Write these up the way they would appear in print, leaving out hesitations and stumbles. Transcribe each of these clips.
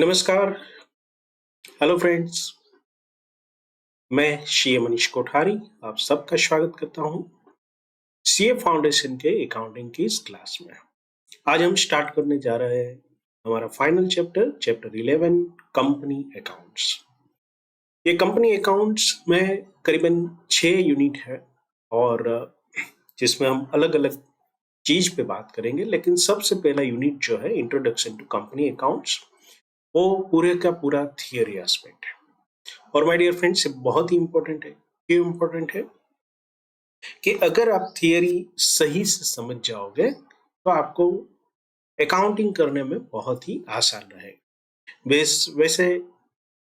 नमस्कार। Hello friends. मैं CA Manish Kothari आप सबका स्वागत करता हूं सीए फाउंडेशन के अकाउंटिंग की इस क्लास में। आज हम स्टार्ट करने जा रहे हैं हमारा final chapter chapter 11 company accounts. ये कंपनी अकाउंट्स में करीबन 6 यूनिट है और जिसमें हम अलग अलग चीज पे बात करेंगे, लेकिन सबसे पहला यूनिट जो है इंट्रोडक्शन टू कंपनी अकाउंट्स, वो पूरे का पूरा थियरी एस्पेक्ट है। और माय डियर फ्रेंड्स, ये बहुत ही इंपॉर्टेंट है। क्यों इंपॉर्टेंट है? कि अगर आप थियरी सही से समझ जाओगे तो आपको अकाउंटिंग करने में बहुत ही आसान रहेगा। वैसे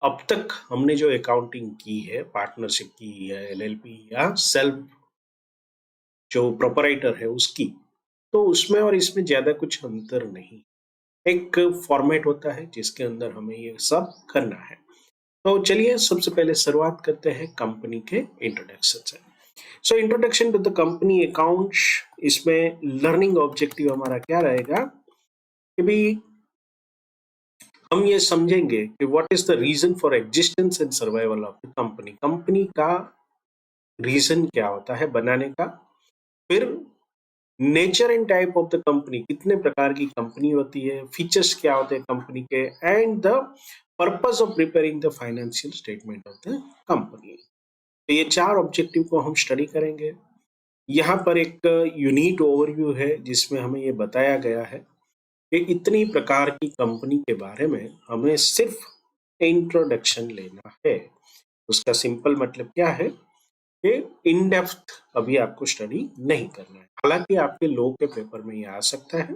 अब तक हमने जो अकाउंटिंग की है, पार्टनरशिप की है, एलएलपी या सेल्फ जो प्रोपराइटर है उसकी, तो उसमें और इसमें ज्यादा कुछ अंतर नहीं। एक फॉर्मेट होता है जिसके अंदर हमें ये सब करना है। तो चलिए सबसे पहले शुरुआत करते हैं कंपनी के इंट्रोडक्शन से। So introduction to the company accounts, इसमें लर्निंग ऑब्जेक्टिव हमारा क्या रहेगा कि भाई हम ये समझेंगे कि what is the reason for existence and survival of the company. Company का रीजन क्या होता है बनाने का, फिर nature and type of the company, कितने प्रकार की कंपनी होती है, फीचर्स क्या होते हैं कंपनी के, and the purpose of preparing the financial statement of the company. तो ये 4 ऑब्जेक्टिव को हम स्टडी करेंगे। यहाँ पर एक यूनिट ओवरव्यू है जिसमें हमें ये बताया गया है कि इतनी प्रकार की कंपनी के बारे में हमें सिर्फ इंट्रोडक्शन लेना है। उसका सिंपल मतलब क्या है कि इन डेप्थ अभी आपको स्टडी नहीं करना है। हालांकि आपके लॉ के पेपर में ये आ सकता है।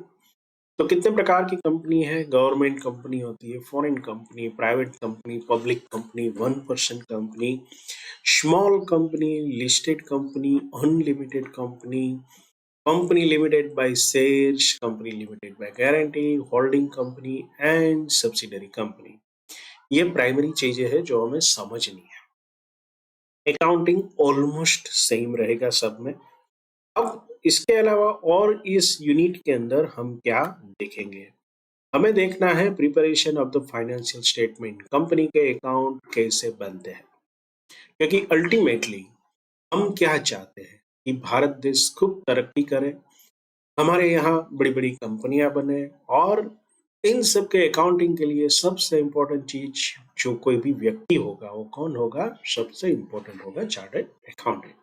तो कितने प्रकार की कंपनी है? गवर्नमेंट कंपनी होती है, foreign company, private company, public company, 1% company, small company, listed company, unlimited company, company limited by shares, company limited by guarantee, holding company and subsidiary company. ये प्राइमरी चीजें हैं जो हमें समझनी है। अकाउंटिंग ऑलमोस्ट सेम रहेगा सब में। अब इसके अलावा और इस यूनिट के अंदर हम क्या देखेंगे? हमें देखना है preparation of the financial statement, company के अकाउंट कैसे बनते हैं। क्योंकि अल्टीमेटली हम क्या चाहते हैं कि भारत देश खूब तरक्की करे, हमारे यहाँ बड़ी बड़ी कंपनियां बने, और इन सब के अकाउंटिंग के लिए सबसे इम्पोर्टेंट चीज जो कोई भी व्यक्ति होगा वो कौन होगा? सबसे इम्पोर्टेंट होगा चार्टर्ड अकाउंटेंट।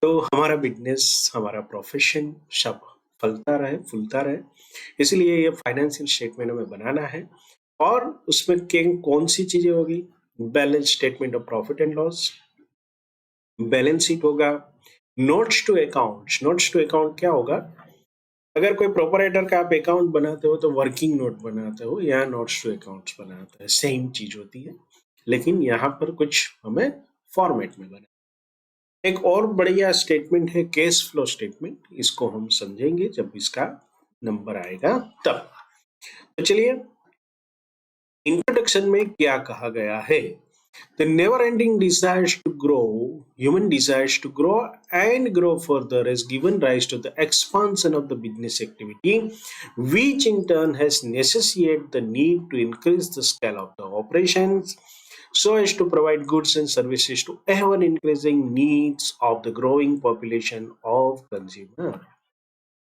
तो हमारा बिजनेस, हमारा प्रोफेशन सब फलता रहे, फूलता रहे, इसलिए ये फाइनेंशियल स्टेटमेंट हमें बनाना है। और उसमें कौन सी चीजें होगी? Balance statement of profit and loss, balance sheet होगा, notes to account. Notes to account क्या होगा? अगर कोई प्रोपराइटर का आप अकाउंट बनाते हो तो वर्किंग नोट बनाते हो, यहाँ नोट्स टू अकाउंट्स बनाते हैं, सेम चीज होती है, लेकिन यहाँ पर कुछ हमें फॉर्मेट में बना। एक और बढ़िया स्टेटमेंट है कैश फ्लो स्टेटमेंट, इसको हम समझेंगे जब इसका नंबर आएगा तब। तो चलिए इंट्रोडक्शन में क्या कहा गया है। The never-ending desires to grow, human desires to grow and grow further has given rise to the expansion of the business activity, which in turn has necessitated the need to increase the scale of the operations so as to provide goods and services to ever increasing needs of the growing population of consumer।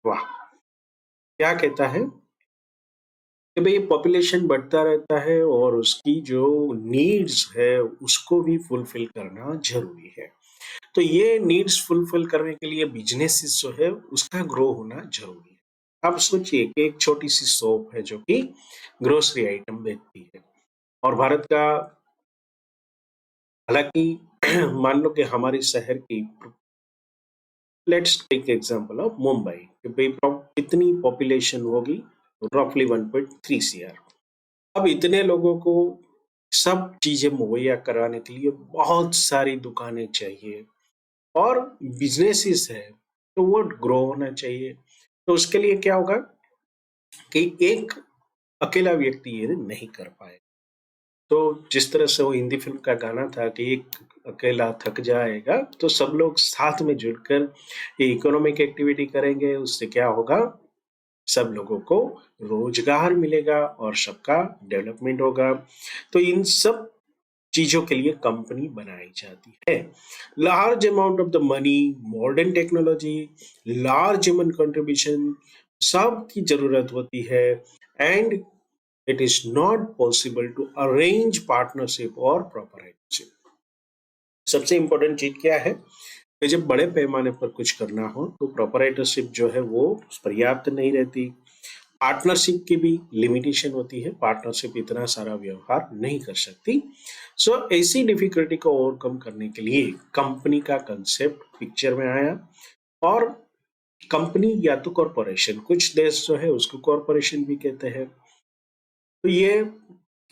वाह, क्या कहता है कि भाई population बढ़ता रहता है और उसकी जो नीड्स है उसको भी फुलफिल करना जरूरी है। तो ये नीड्स फुलफिल करने के लिए बिजनेस जो है उसका ग्रो होना जरूरी है। अब सोचिए कि एक छोटी सी शॉप है जो कि ग्रोसरी आइटम बेचती है, और भारत का, हालांकि मान लो कि हमारे शहर की, let's take example of Mumbai, कि भाई कितनी पॉपुलेशन होगी? रफली 1.3 सीआर। अब इतने लोगों को सब चीजें मुहैया कराने के लिए बहुत सारी दुकानें चाहिए और बिजनेसेस है, तो वो ग्रो होना चाहिए। तो उसके लिए क्या होगा कि एक अकेला व्यक्ति ये नहीं कर पाए। तो जिस तरह से वो हिंदी फिल्म का गाना था कि एक अकेला थक जाएगा, तो सब लोग साथ में जुड़कर ये इकोनॉमिक एक्टिविटी करेंगे, उससे क्या होगा? सब लोगों को रोजगार मिलेगा और सबका डेवलपमेंट होगा। तो इन सब चीजों के लिए कंपनी बनाई जाती है। Large amount of the money, modern technology, large human contribution, सब की जरूरत होती है। And it is not possible to arrange partnership और प्रोपराइटरशिप। सबसे इंपॉर्टेंट चीज क्या है कि जब बड़े पैमाने पर कुछ करना हो तो प्रोपराइटरशिप जो है वो पर्याप्त नहीं रहती। पार्टनरशिप की भी लिमिटेशन होती है, पार्टनरशिप इतना सारा व्यवहार नहीं कर सकती। सो ऐसी डिफिकल्टी को ओवरकम करने के लिए कंपनी का कंसेप्ट पिक्चर में आया। और कंपनी या तो कॉरपोरेशन, कुछ देश जो है उसको कॉरपोरेशन भी कहते हैं, तो ये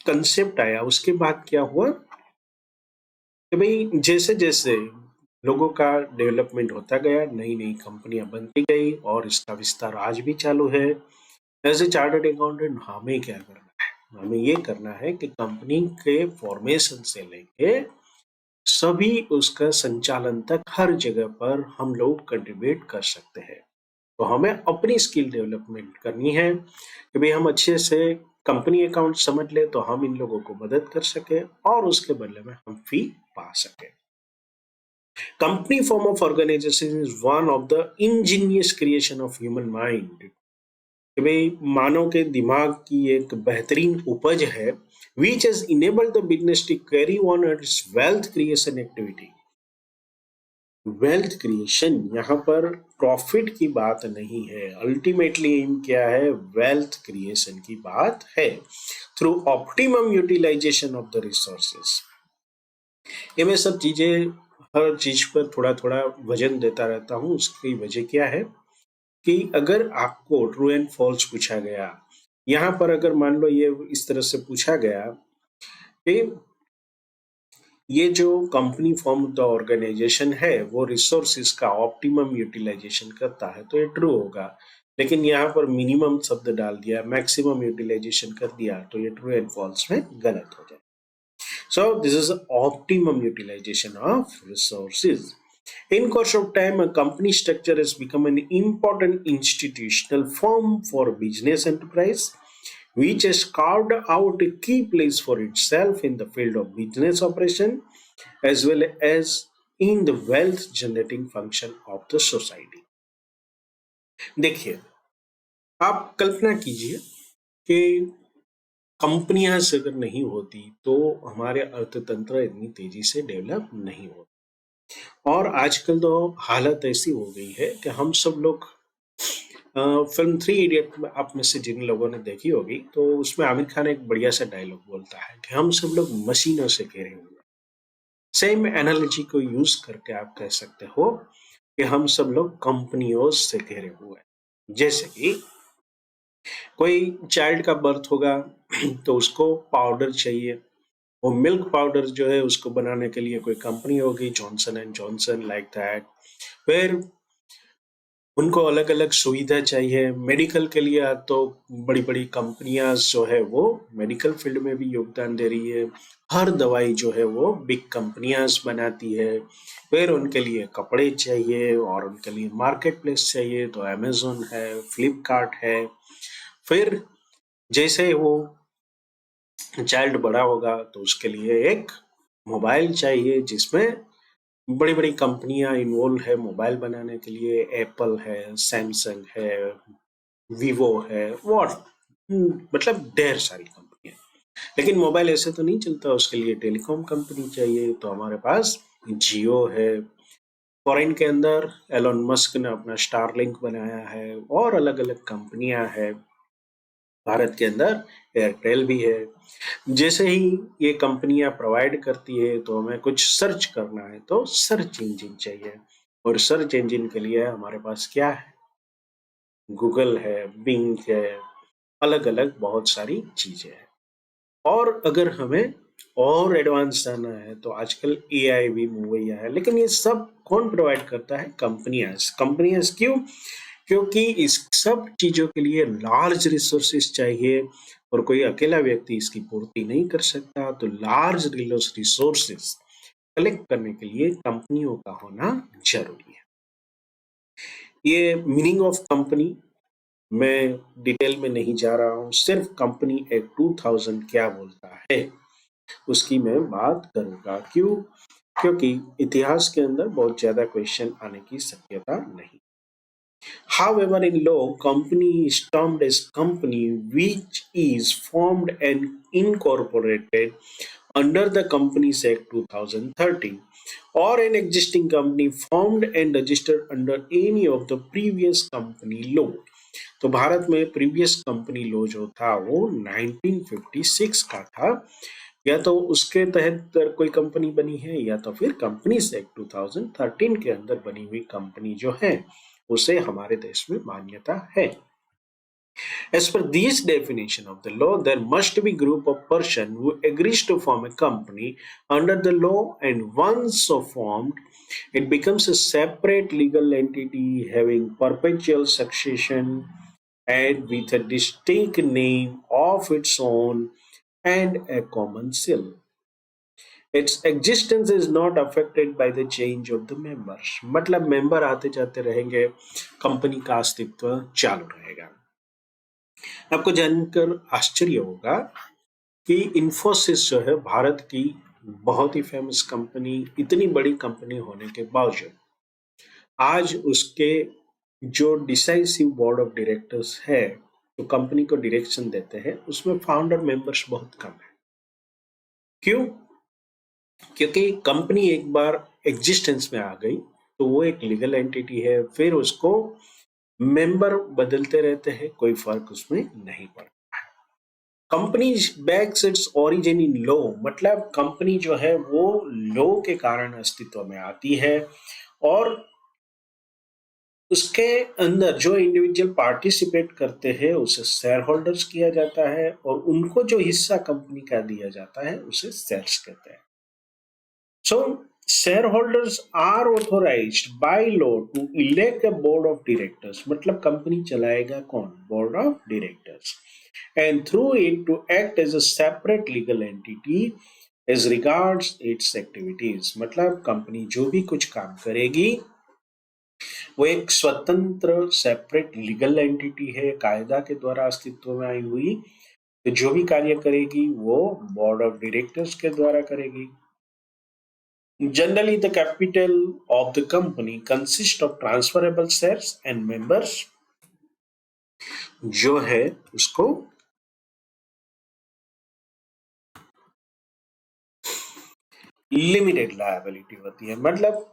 कंसेप्ट आया। उसके बाद क्या हुआ कि भाई जैसे जैसे लोगों का डेवलपमेंट होता गया, नई नई कंपनियां बनती गई और इसका विस्तार आज भी चालू है। एज ए चार्टर्ड अकाउंटेंट हमें क्या करना है? हमें ये करना है कि कंपनी के फॉर्मेशन से लेके सभी उसका संचालन तक हर जगह पर हम लोग कंट्रीब्यूट कर सकते हैं। तो हमें अपनी स्किल डेवलपमेंट करनी है कि भाई हम अच्छे से कंपनी अकाउंट समझ ले तो हम इन लोगों को मदद कर सके और उसके बदले में हम फी पा सके। Company form of organisation is one of the ingenious creation of human mind, कि भाई मानव के दिमाग की एक बेहतरीन उपज है, which has enabled the business to carry on its wealth creation activity. Wealth creation, यहाँ पर प्रॉफिट की बात नहीं है, अल्टीमेटली एम क्या है? वेल्थ क्रिएशन की बात है through optimum utilisation of the resources. ये मैं सब चीजें हर चीज पर थोड़ा थोड़ा वजन देता रहता हूँ। उसकी वजह क्या है कि अगर आपको ट्रू एंड फॉल्स पूछा गया, यहाँ पर अगर मान लो ये इस तरह से पूछा गया कि ये जो कंपनी फॉर्म द ऑर्गेनाइजेशन है वो रिसोर्सेज का ऑप्टिमम यूटिलाइजेशन करता है, तो ये ट्रू होगा। लेकिन यहाँ पर मिनिमम शब्द डाल दिया, मैक्सिमम यूटिलाइजेशन कर दिया, तो ये ट्रू एंड फॉल्स में गलत हो जाए। So this is optimum utilization of resources. In course of time, a company structure has become an important institutional form for business enterprise, which has carved out a key place for itself in the field of business operation as well as in the wealth generating function of the society. देखिए, आप कल्पना कीजिए कि कंपनियां अगर नहीं होती तो हमारे अर्थतंत्र इतनी तेजी से डेवलप नहीं होता। और आजकल तो हालत ऐसी हो गई है कि हम सब लोग फिल्म थ्री इडियट में आप में से जिन लोगों ने देखी होगी तो उसमें आमिर खान एक बढ़िया सा डायलॉग बोलता है कि हम सब लोग मशीनों से घिरे हुए हैं। सेम एनालॉजी को यूज करके आप कह सकते हो कि हम सब लोग कंपनियों से घिरे हुए हैं। जैसे कि कोई चाइल्ड का बर्थ होगा तो उसको पाउडर चाहिए, वो मिल्क पाउडर जो है उसको बनाने के लिए कोई कंपनी होगी, Johnson and Johnson, like that. फिर उनको अलग अलग सुविधा चाहिए मेडिकल के लिए, तो बड़ी बड़ी कंपनियां जो है वो मेडिकल फील्ड में भी योगदान दे रही है। हर दवाई जो है वो बिग कंपनियां बनाती है। फिर उनके लिए कपड़े चाहिए और उनके लिए मार्केट प्लेस चाहिए, तो अमेजोन है, फ्लिपकार्ट है। फिर जैसे वो चाइल्ड बड़ा होगा तो उसके लिए एक मोबाइल चाहिए जिसमें बड़ी बड़ी कंपनियां इन्वॉल्व है मोबाइल बनाने के लिए, एप्पल है, सैमसंग है, वीवो है, वॉट मतलब ढेर सारी कंपनियां। लेकिन मोबाइल ऐसे तो नहीं चलता, उसके लिए टेलीकॉम कंपनी चाहिए, तो हमारे पास जियो है। फॉरेन के अंदर एलोन मस्क ने अपना स्टारलिंक बनाया है और अलग अलग कंपनियां हैं। भारत के अंदर एयरटेल भी है। जैसे ही ये कंपनियां प्रोवाइड करती है तो हमें कुछ सर्च करना है तो सर्च इंजन चाहिए, और सर्च इंजन के लिए हमारे पास क्या है? गूगल है, बिंग है, अलग अलग बहुत सारी चीजें हैं। और अगर हमें और एडवांस जाना है तो आजकल एआई भी मुहैया है। लेकिन ये सब कौन प्रोवाइड करता है? कंपनियां। कंपनियां क्यों? क्योंकि इस सब चीजों के लिए लार्ज रिसोर्सेस चाहिए और कोई अकेला व्यक्ति इसकी पूर्ति नहीं कर सकता। तो लार्ज रिसोर्सेस कलेक्ट करने के लिए कंपनियों का होना जरूरी है। ये मीनिंग ऑफ कंपनी मैं डिटेल में नहीं जा रहा हूं, सिर्फ कंपनी एक्ट 2000 क्या बोलता है उसकी मैं बात करूंगा। क्यों? क्योंकि इतिहास के अंदर बहुत ज्यादा क्वेश्चन आने की शक्यता नहीं। However, in law, company is termed as company which is formed and incorporated under the Companies Act 2013 or an existing company formed and registered under any of the previous company law। तो भारत में previous company law जो था वो 1956 का था। या तो उसके तहत कोई कंपनी बनी है या तो फिर कंपनीज एक्ट 2013 के अंदर बनी हुई कंपनी जो है उसे हमारे देश में मान्यता है। As per this definition of the law, there must be group of person who agrees to form a company under the law, and once so formed, it becomes a separate legal entity having perpetual succession and with a distinct name of its own and a common seal. Its existence is not affected by the change of the members। मतलब member आते जाते रहेंगे, company का अस्तित्व चालू रहेगा। आपको जानकर आश्चर्य होगा कि इंफोसिस जो है भारत की बहुत ही फेमस कंपनी, इतनी बड़ी कंपनी होने के बावजूद आज उसके जो डिसाइसिव बोर्ड ऑफ डायरेक्टर्स है जो कंपनी को डायरेक्शन देते हैं उसमें फाउंडर मेंबर्स बहुत कम है। क्यों? क्योंकि कंपनी एक बार एग्जिस्टेंस में आ गई तो वो एक लीगल एंटिटी है, फिर उसको मेंबर बदलते रहते हैं, कोई फर्क उसमें नहीं पड़ता। Company backs its origin in law, मतलब कंपनी जो है वो लॉ के कारण अस्तित्व में आती है और उसके अंदर जो इंडिविजुअल पार्टिसिपेट करते हैं उसे शेयर होल्डर्स किया जाता है और उनको जो हिस्सा कंपनी का दिया जाता है उसे शेयर्स कहते हैं। सो shareholders are authorized by law to elect a board of directors, मतलब कंपनी चलाएगा कौन? Board of directors, and through it to act as a separate legal entity as regards its activities। मतलब कंपनी जो भी कुछ काम करेगी वो एक स्वतंत्र सेपरेट लीगल एंटिटी है, कायदा के द्वारा अस्तित्व में आई हुई। तो जो भी कार्य करेगी वो बोर्ड ऑफ डायरेक्टर्स के द्वारा करेगी। Generally, the capital of the company consists of transferable shares and members जो है उसको लिमिटेड लायबिलिटी होती है। मतलब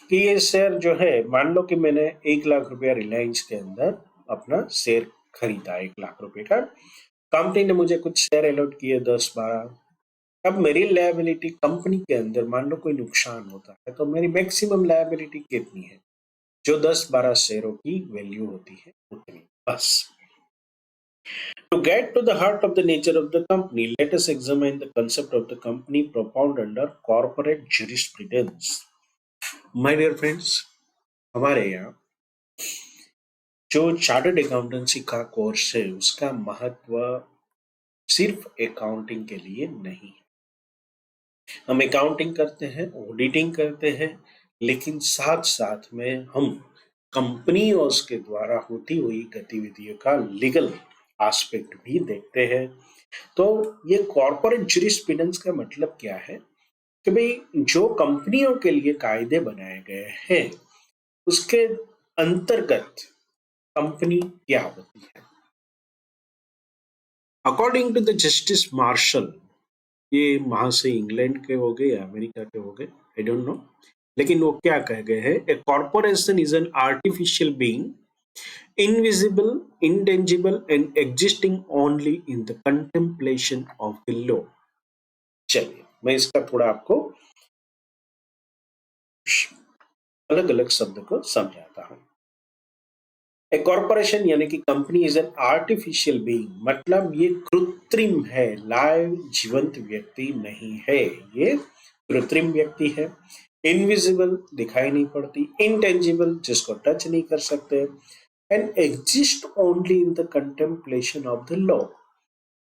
कि ये शेयर जो है, मान लो कि मैंने 1 लाख रुपया रिलायंस के अंदर अपना शेयर खरीदा 1 लाख रुपए का, कंपनी ने मुझे कुछ शेयर अलॉट किए 10-12। अब मेरी लायबिलिटी कंपनी के अंदर मान लो कोई नुकसान होता है तो मेरी मैक्सिमम लायबिलिटी कितनी है? जो 10-12 शेयरों की वैल्यू होती है उतनी, बस। To get to the heart of the nature of the company, let us examine the concept of the company propounded under corporate jurisprudence। My dear friends, हमारे यहाँ जो चार्टर्ड अकाउंटेंसी का कोर्स है उसका महत्व सिर्फ अकाउंटिंग के लिए नहीं है। हम अकाउंटिंग करते हैं, ऑडिटिंग करते हैं, लेकिन साथ साथ में हम कंपनी और उसके द्वारा होती हुई गतिविधियों का लीगल एस्पेक्ट भी देखते हैं। तो ये कॉर्पोरेट जुरिस्प्रूडेंस का मतलब क्या है कि भाई जो कंपनियों के लिए कायदे बनाए गए हैं उसके अंतर्गत कंपनी क्या होती है। According to the justice Marshall, ये वहां से इंग्लैंड के हो गए या अमेरिका के हो गए, आई डोंट नो, लेकिन वो क्या कह गए हैं, a corporation is an artificial being invisible, intangible and existing only in the contemplation of the law। चलिए मैं इसका थोड़ा आपको अलग अलग शब्द को समझाता हूं। ए कॉर्पोरेशन यानी कि company is an artificial being, मतलब ये कृत्रिम है, लाइव जीवंत व्यक्ति नहीं है, ये कृत्रिम व्यक्ति है। इनविजिबल दिखाई नहीं पड़ती, इंटेंजिबल जिसको टच नहीं कर सकते, and exist only in the contemplation of the law,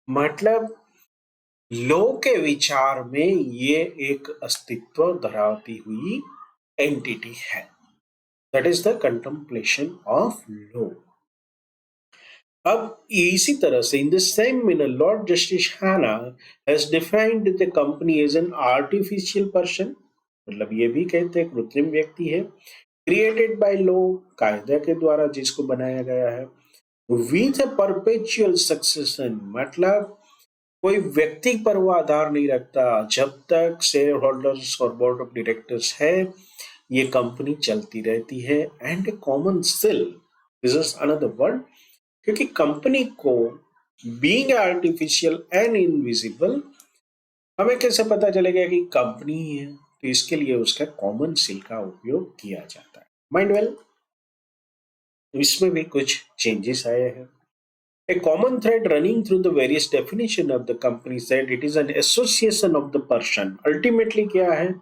मतलब लॉ के विचार में ये एक अस्तित्व धराती हुई एंटिटी है। That is the contemplation of law. अब इसी तरह से in the same manner lord justice Hanna has defined the company as an artificial person, मतलब ये भी कहते हैं कृत्रिम व्यक्ति है, क्रिएटेड बाय लॉ, कायदा के द्वारा जिसको बनाया गया है, विथ अ परपेचुअल सक्सेशन, मतलब कोई व्यक्ति पर वो आधार नहीं रखता, जब तक शेयर होल्डर्स और बोर्ड ऑफ डायरेक्टर्स है ये कंपनी चलती रहती है। And common seal, this is another word, क्योंकि कंपनी को बीइंग आर्टिफिशियल एंड इनविजिबल, हमें कैसे पता चलेगा कि कंपनी ही है, तो इसके लिए उसका कॉमन सेल का उपयोग किया जाता है। माइंड वेल, इसमें भी कुछ चेंजेस आए हैं। A common thread running through the various definition of the company said it is an association of the person. Ultimately क्या है?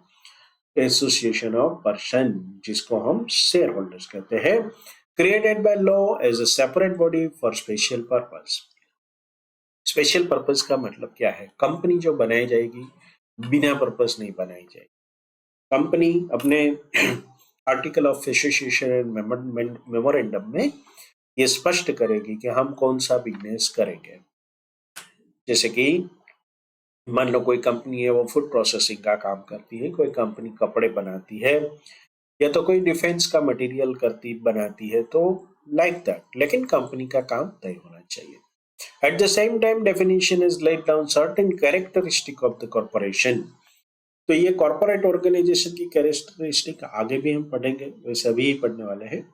Association of person, जिसको हम shareholders कहते हैं, created by law as a separate body for special purpose. Special purpose का मतलब क्या है? कंपनी जो बनाई जाएगी बिना पर्पस नहीं बनाई जाएगी। कंपनी अपने article of association and memorandum में ये स्पष्ट करेगी कि हम कौन सा बिजनेस करेंगे। जैसे कि मान लो कोई कंपनी है वो फूड प्रोसेसिंग का काम करती है, कोई कंपनी कपड़े बनाती है, या तो कोई डिफेंस का मटेरियल करती बनाती है, तो लाइक दैट, लेकिन कंपनी का काम तय होना चाहिए। At the same time definition is laid down certain characteristic of the corporation. तो ये कॉर्पोरेट ऑर्गेनाइजेशन की कैरेक्टरिस्टिक आगे भी हम पढ़ेंगे, वैसे अभी ही पढ़ने वाले हैं,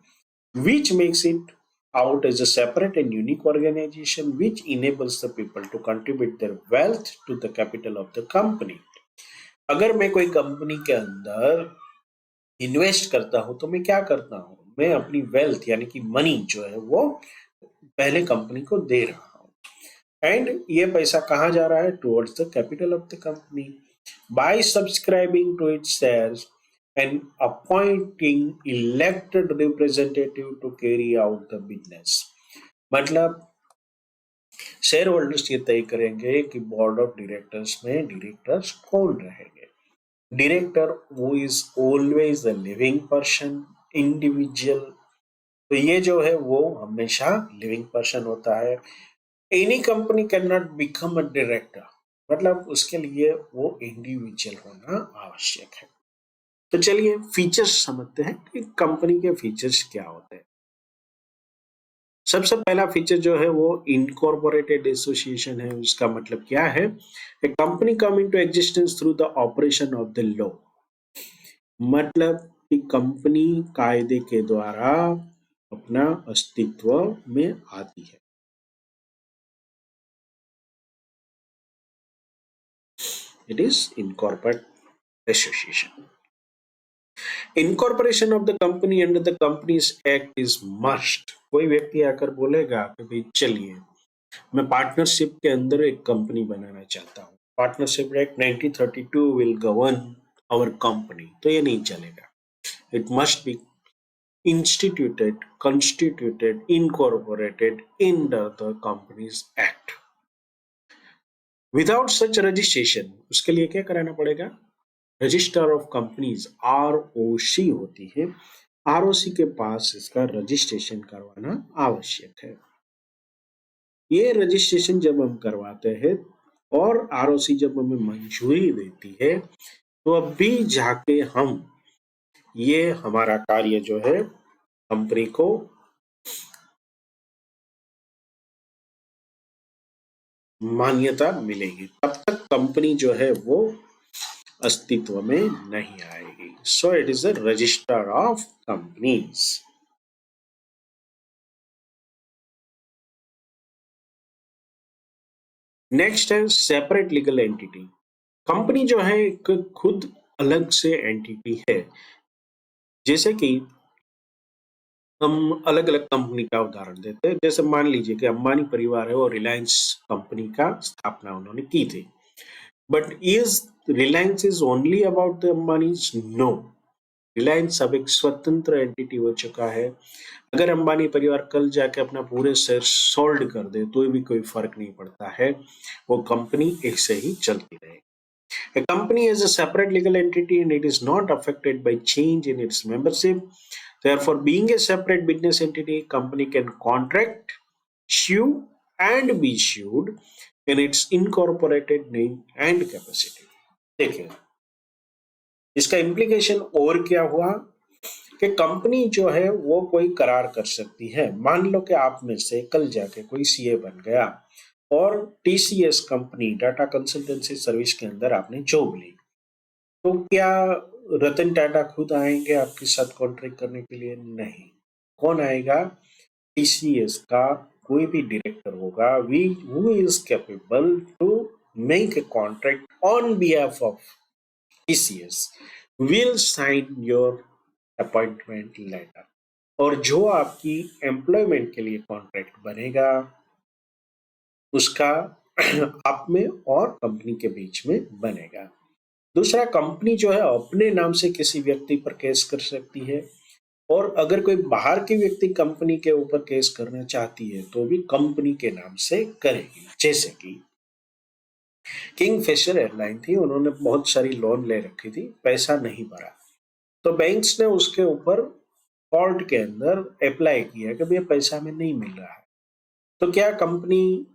which makes it out as a separate and unique organization which enables the people to contribute their wealth to the capital of the company. अगर मैं कोई कंपनी के अंदर इन्वेस्ट करता हूं तो मैं क्या करता हूं, मैं अपनी वेल्थ यानी कि मनी जो है वो पहले कंपनी को दे रहा हूं, एंड ये पैसा कहाँ जा रहा है? Towards the capital of the company by subscribing to its shares and appointing elected representative to carry out the business. मतलब शेयर होल्डर्स ये तय करेंगे कि बोर्ड ऑफ डायरेक्टर्स में डायरेक्टर्स कौन रहेंगे। डायरेक्टर वो is always a living person, individual, तो ये जो है वो हमेशा लिविंग पर्सन होता है। Any company can not become a director, मतलब उसके लिए वो इंडिविजुअल होना आवश्यक है। तो चलिए फीचर्स समझते हैं कि कंपनी के फीचर्स क्या होते हैं। सबसे पहला फीचर जो है वो इनकॉर्पोरेटेड एसोसिएशन है। उसका मतलब क्या है? A company come into existence through the operation of the law, मतलब कि कंपनी कायदे के द्वारा अपना अस्तित्व में आती है। It is incorporate association. Incorporation of the company under the companies act is must. कोई व्यक्ति आकर बोलेगा कि भाई चलिए मैं पार्टनरशिप के अंदर एक कंपनी बनाना चाहता हूँ, partnership act 1932 will govern our company, तो ये नहीं चलेगा। It must be instituted, constituted, incorporated under the Companies Act. Without such registration, उसके लिए क्या कराना पड़ेगा? रजिस्टर ऑफ कंपनीज ROC होती है, ROC के पास इसका रजिस्ट्रेशन करवाना आवश्यक है। ये रजिस्ट्रेशन जब हम करवाते हैं और ROC जब हमें मंजूरी देती है, तो अब भी जाके हम ये हमारा कार्य जो है कंपनी को मान्यता मिलेगी, तब तक कंपनी जो है वो अस्तित्व में नहीं आएगी। सो it is a resistor of companies. Next है सेपरेट लीगल एंटिटी। कंपनी जो है एक खुद अलग से एंटिटी है। जैसे कि हम अलग अलग कंपनी का उदाहरण देते हैं, जैसे मान लीजिए कि अंबानी परिवार है और रिलायंस कंपनी का स्थापना उन्होंने की थी, but is Reliance is only about the Ambanis? No, Reliance अब एक स्वतंत्र एंटिटी हो चुका है। अगर अंबानी परिवार कल जाके अपना पूरे शेयर सोल्ड कर दे तो भी कोई फर्क नहीं पड़ता है, वो कंपनी ऐसे ही चलती रहेगी। A company is a separate legal entity and it is not affected by change in its membership. Therefore, being a separate business entity, company can contract sue and be sued in its incorporated name and capacity। देखिए इसका implication और क्या हुआ कि company जो है वो कोई करार कर सकती है। मान लो कि आप में से कल जाके कोई सीए बन गया और TCS company Tata consultancy service के अंदर आपने जॉब ली, तो क्या रतन टाटा खुद आएंगे आपके साथ कॉन्ट्रैक्ट करने के लिए? नहीं। कौन आएगा? टीसीएस का कोई भी डायरेक्टर होगा, we who is capable to make a contract on behalf of TCS will sign your appointment letter। और जो आपकी एम्प्लॉयमेंट के लिए कॉन्ट्रैक्ट बनेगा उसका आप में और कंपनी के बीच में बनेगा। दूसरा, कंपनी जो है अपने नाम से किसी व्यक्ति पर केस कर सकती है, और अगर कोई बाहर की व्यक्ति कंपनी के ऊपर केस करना चाहती है तो भी कंपनी के नाम से करेगी। जैसे कि किंगफिशर एयरलाइन थी, उन्होंने बहुत सारी लोन ले रखी थी, पैसा नहीं भरा, तो बैंक्स ने उसके ऊपर कोर्ट के अंदर अप्लाई किया कि भैया पैसा हमें नहीं मिल रहा है। तो क्या कंपनी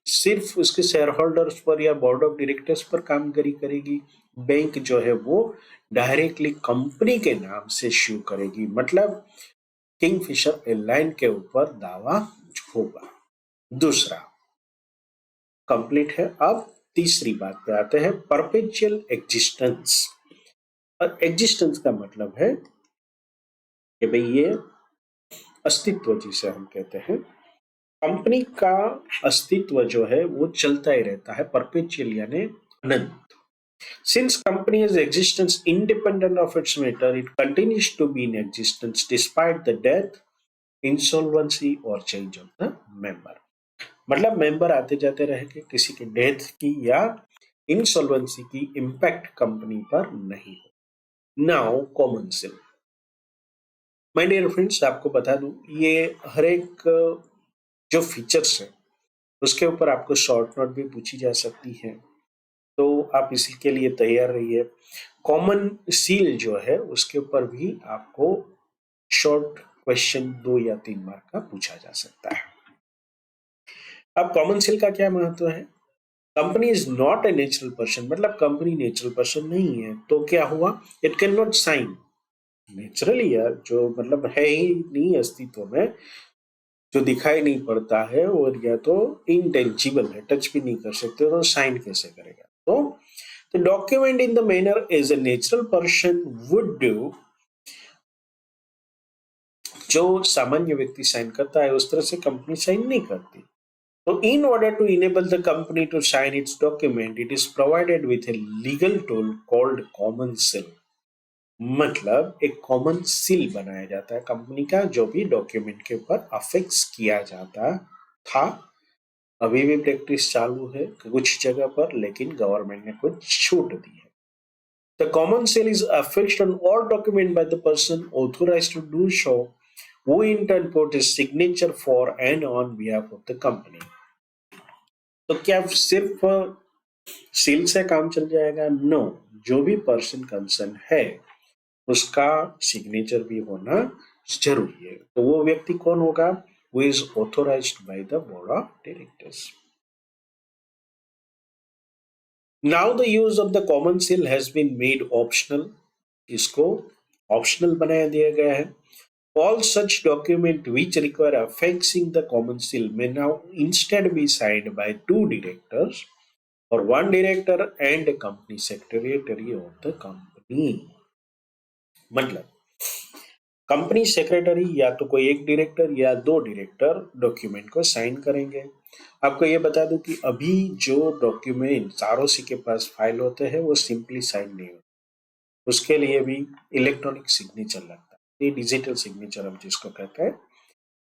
सिर्फ उसके शेयर होल्डर्स पर या बोर्ड ऑफ डायरेक्टर्स पर कामगिरी करेगी? बैंक जो है वो डायरेक्टली कंपनी के नाम से शू करेगी, मतलब किंगफिशर एयरलाइन के ऊपर दावा होगा। दूसरा कंप्लीट है। अब तीसरी बात पे आते हैं, परपेचुअल एग्जिस्टेंस। और एग्जिस्टेंस का मतलब है कि भाई ये अस्तित्व जिसे हम कहते हैं, कंपनी का अस्तित्व जो है वो चलता ही रहता है, परपेचुअल यानी अनंत। Since company has existence independent of its matter, it continues to be in existence despite the death, insolvency or change of the member। मतलब मेंबर आते जाते रहेंगे, किसी की डेथ की या इंसॉल्वेंसी की इम्पैक्ट कंपनी पर नहीं हो। Now common seal, my dear friends, आपको बता दूं ये हर एक जो फीचर्स है उसके ऊपर आपको शॉर्ट नोट भी पूछी जा सकती है, तो आप इसी के लिए तैयार रहिए। कॉमन सील जो है उसके ऊपर भी आपको शॉर्ट क्वेश्चन 2 या 3 मार्क का पूछा जा सकता है। अब कॉमन सील का क्या महत्व है? Company is not a natural person, मतलब कंपनी नेचुरल पर्सन नहीं है, तो क्या हुआ? It can not sign naturally, यार जो मतलब है ही नहीं अस्तित्व में, जो दिखाई नहीं पड़ता है और या तो इंटेंजिबल है, टच भी नहीं कर सकते, तो साइन कैसे करेगा? तो the document in the manner is a natural person would do, जो सामान्य व्यक्ति साइन करता है उस तरह से कंपनी साइन नहीं करती। तो in order to enable the company to sign its document, it is provided with a legal tool called common seal। मतलब एक कॉमन सील बनाया जाता है कंपनी का, जो भी डॉक्यूमेंट के ऊपर अफिक्स किया जाता था। अभी भी प्रैक्टिस चालू है कुछ जगह पर, लेकिन गवर्नमेंट ने कुछ छूट दी है। The common seal is affixed on all document by the person authorized to do so, who in turn put his signature for and on behalf of the company। तो क्या सिर्फ सील से काम चल जाएगा? नो, जो भी पर्सन कंसर्न है उसका सिग्नेचर भी होना जरूरी है। तो वो व्यक्ति कौन होगा? Who is authorized by the board of directors। Now the use of the common seal has been made optional। इसको ऑप्शनल बना दिया गया है। All such document which require affixing the common seal may now instead be signed by 2 directors or 1 director and a company secretary of the company। मतलब company secretary या तो कोई एक डायरेक्टर या 2 डायरेक्टर डॉक्यूमेंट को साइन करेंगे। आपको ये बता दूं कि अभी जो डॉक्यूमेंट आरओसी के पास फाइल होते हैं वो सिंपली साइन नहीं होते, उसके लिए भी इलेक्ट्रॉनिक सिग्नेचर लगता है, ये डिजिटल सिग्नेचर हम जिसको कहते हैं।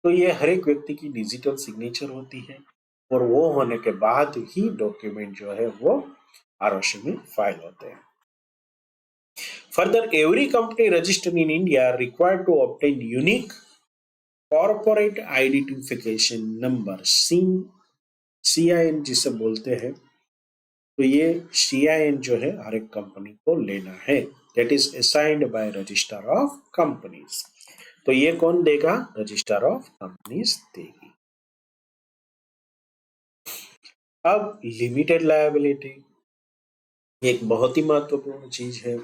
तो ये हर एक व्यक्ति की डिजिटल सिग्नेचर होती है और वो होने के बाद ही डॉक्यूमेंट जो है वो आरओसी में फाइल होते हैं। Further, every company registered in India are required to obtain unique corporate identification number, CIN जिसे बोलते हैं। तो ये CIN जो है हर एक कंपनी को लेना है, that is assigned by registrar of companies. तो ये कौन देगा? रजिस्ट्रार ऑफ कंपनीज देगी। अब लिमिटेड लायबिलिटी एक बहुत ही महत्वपूर्ण चीज है।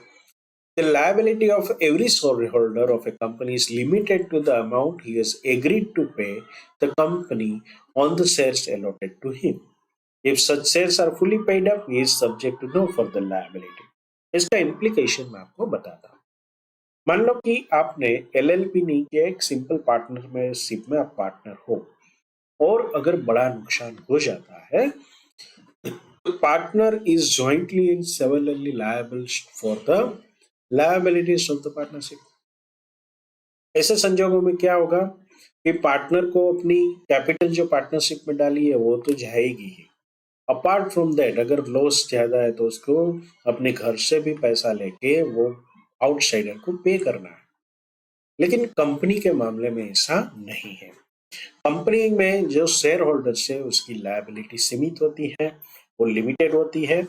The liability of every shareholder of a company is limited to the amount he has agreed to pay the company on the shares allotted to him. If such shares are fully paid up, he is subject to no further liability. इसका implication मैं आपको बताता हूँ। मान लो कि आपने LLP नहीं किया, एक सिंपल पार्टनरशिप में आप पार्टनर हो और अगर बड़ा नुकसान हो जाता है तो partner is jointly and severally liable for the liabilities of the partnership. ऐसे संजोगों में क्या होगा कि पार्टनर को अपनी कैपिटल जो पार्टनरशिप में डाली है वो तो जाएगी ही। अपार्ट फ्रॉम दैट अगर लॉस ज्यादा है तो उसको अपने घर से भी पैसा लेके वो आउटसाइडर को पे करना है। लेकिन कंपनी के मामले में ऐसा नहीं है। कंपनी में जो शेयर होल्डर्स है उसकी लायबिलिटी सीमित होती है, वो लिमिटेड होती है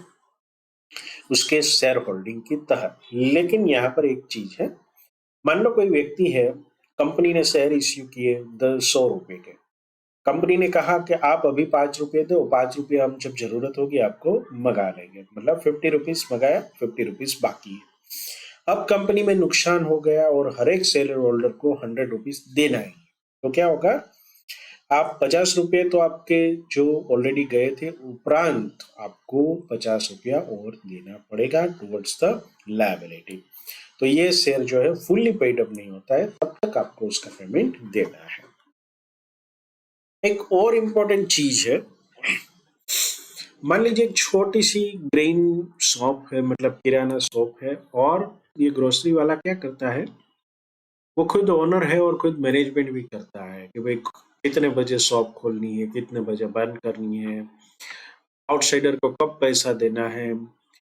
उसके शेयर होल्डिंग की तहत। लेकिन यहाँ पर एक चीज है, मान लो कोई व्यक्ति है, कंपनी ने शेयर इश्यू किए 100 रुपए के। कंपनी ने कहा कि आप अभी 5 रुपए दो, 5 रुपए हम जब जरूरत होगी आपको मंगा लेंगे, मतलब 50 रुपीज मंगाया, 50 रुपीज बाकी है। अब कंपनी में नुकसान हो गया और हर एक शेयर होल्डर को 100 रुपीज देना है, तो क्या होगा, आप 50 रुपए तो आपके जो ऑलरेडी गए थे उपरांत आपको 50 रुपया और देना पड़ेगा टुवर्ड्स द लायबिलिटी। तो ये शेयर जो है फुल्ली पेड अप नहीं होता है, तब तक आपको उसका पेमेंट देना है। एक और इम्पोर्टेंट चीज है, मान लीजिए एक छोटी सी ग्रेन शॉप है, मतलब किराना शॉप है, और ये ग्रोसरी वाला क्या करता है, वो खुद ओनर है और खुद मैनेजमेंट भी करता है कि भाई कितने बजे शॉप खोलनी है, कितने बजे बंद करनी है, आउटसाइडर को कब पैसा देना है,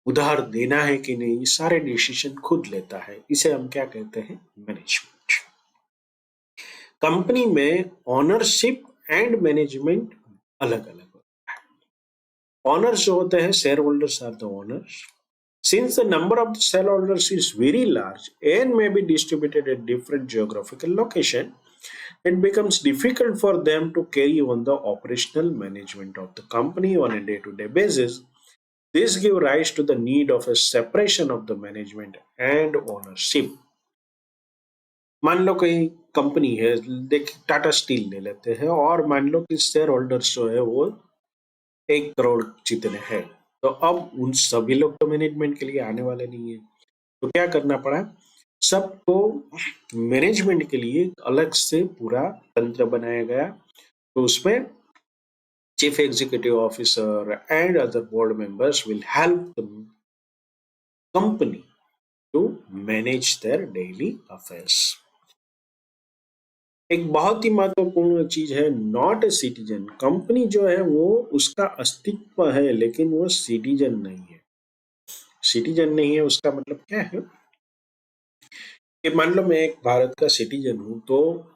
उधार देना है कि नहीं, ये सारे डिसीजन खुद लेता है। इसे हम क्या कहते हैं, मैनेजमेंट। कंपनी में ओनरशिप एंड मैनेजमेंट अलग अलग होता है। ओनर्स जो होते हैं, share holders are the owners. Since the number of the shareholders is very large and may be distributed at different geographical location, it becomes difficult for them to carry on the operational management of the company on a day-to-day basis. This gives rise to the need of a separation of the management and ownership. मान लो कोई company है, देख Tata steel ले लेते हैं, और मान लो कि शेयर होल्डर्स जो है वो 1 करोड़ जितने हैं, तो अब उन सभी लोग तो मैनेजमेंट के लिए आने वाले नहीं है, तो क्या करना पड़ा, सबको मैनेजमेंट के लिए अलग से पूरा तंत्र बनाया गया। तो उसमें chief executive officer and other board members will help the company to manage their daily affairs. एक बहुत ही महत्वपूर्ण चीज है, नॉट ए सिटीजन। कंपनी जो है वो उसका अस्तित्व है लेकिन वो सिटीजन नहीं है। सिटीजन नहीं है उसका मतलब क्या है कि मान लो मैं एक भारत का सिटीजन हूं, तो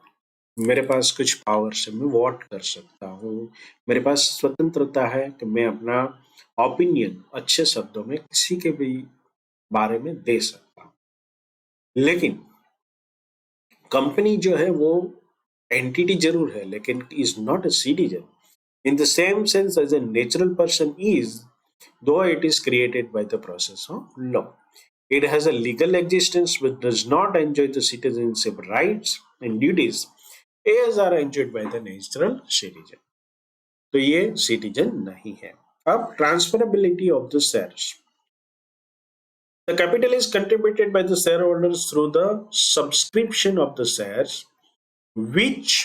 मेरे पास कुछ पावर से मैं वोट कर सकता हूँ, मेरे पास स्वतंत्रता है कि मैं अपना ओपिनियन अच्छे शब्दों में किसी के भी बारे में दे सकता हूँ। लेकिन कंपनी जो है वो एंटिटी जरूर है लेकिन is not a citizen in the same sense as a natural person is, though it is created by the process of law. It has a legal existence but does not enjoy the citizenship rights and duties as are enjoyed by the natural citizen. तो ये citizen नहीं है। अब transferability of the shares. The capital is contributed by the shareholders through the subscription of the shares, which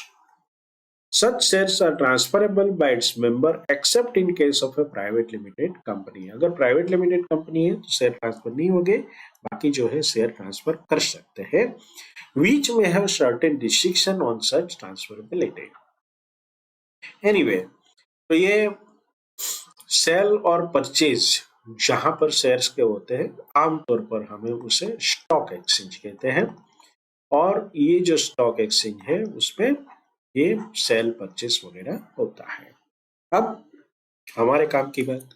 such shares are transferable by its member except in case of a private limited company. अगर private limited company है तो share transfer नहीं होंगे, बाकी जो है share transfer कर सकते हैं, which may have certain restriction on such transferability. Anyway, तो ये सेल और परचेज जहां पर शेयर्स के होते हैं आमतौर पर हमें उसे स्टॉक एक्सचेंज कहते हैं, और ये जो स्टॉक एक्सचेंज है उसमें ये सेल परचेज वगैरह होता है। अब हमारे काम की बात,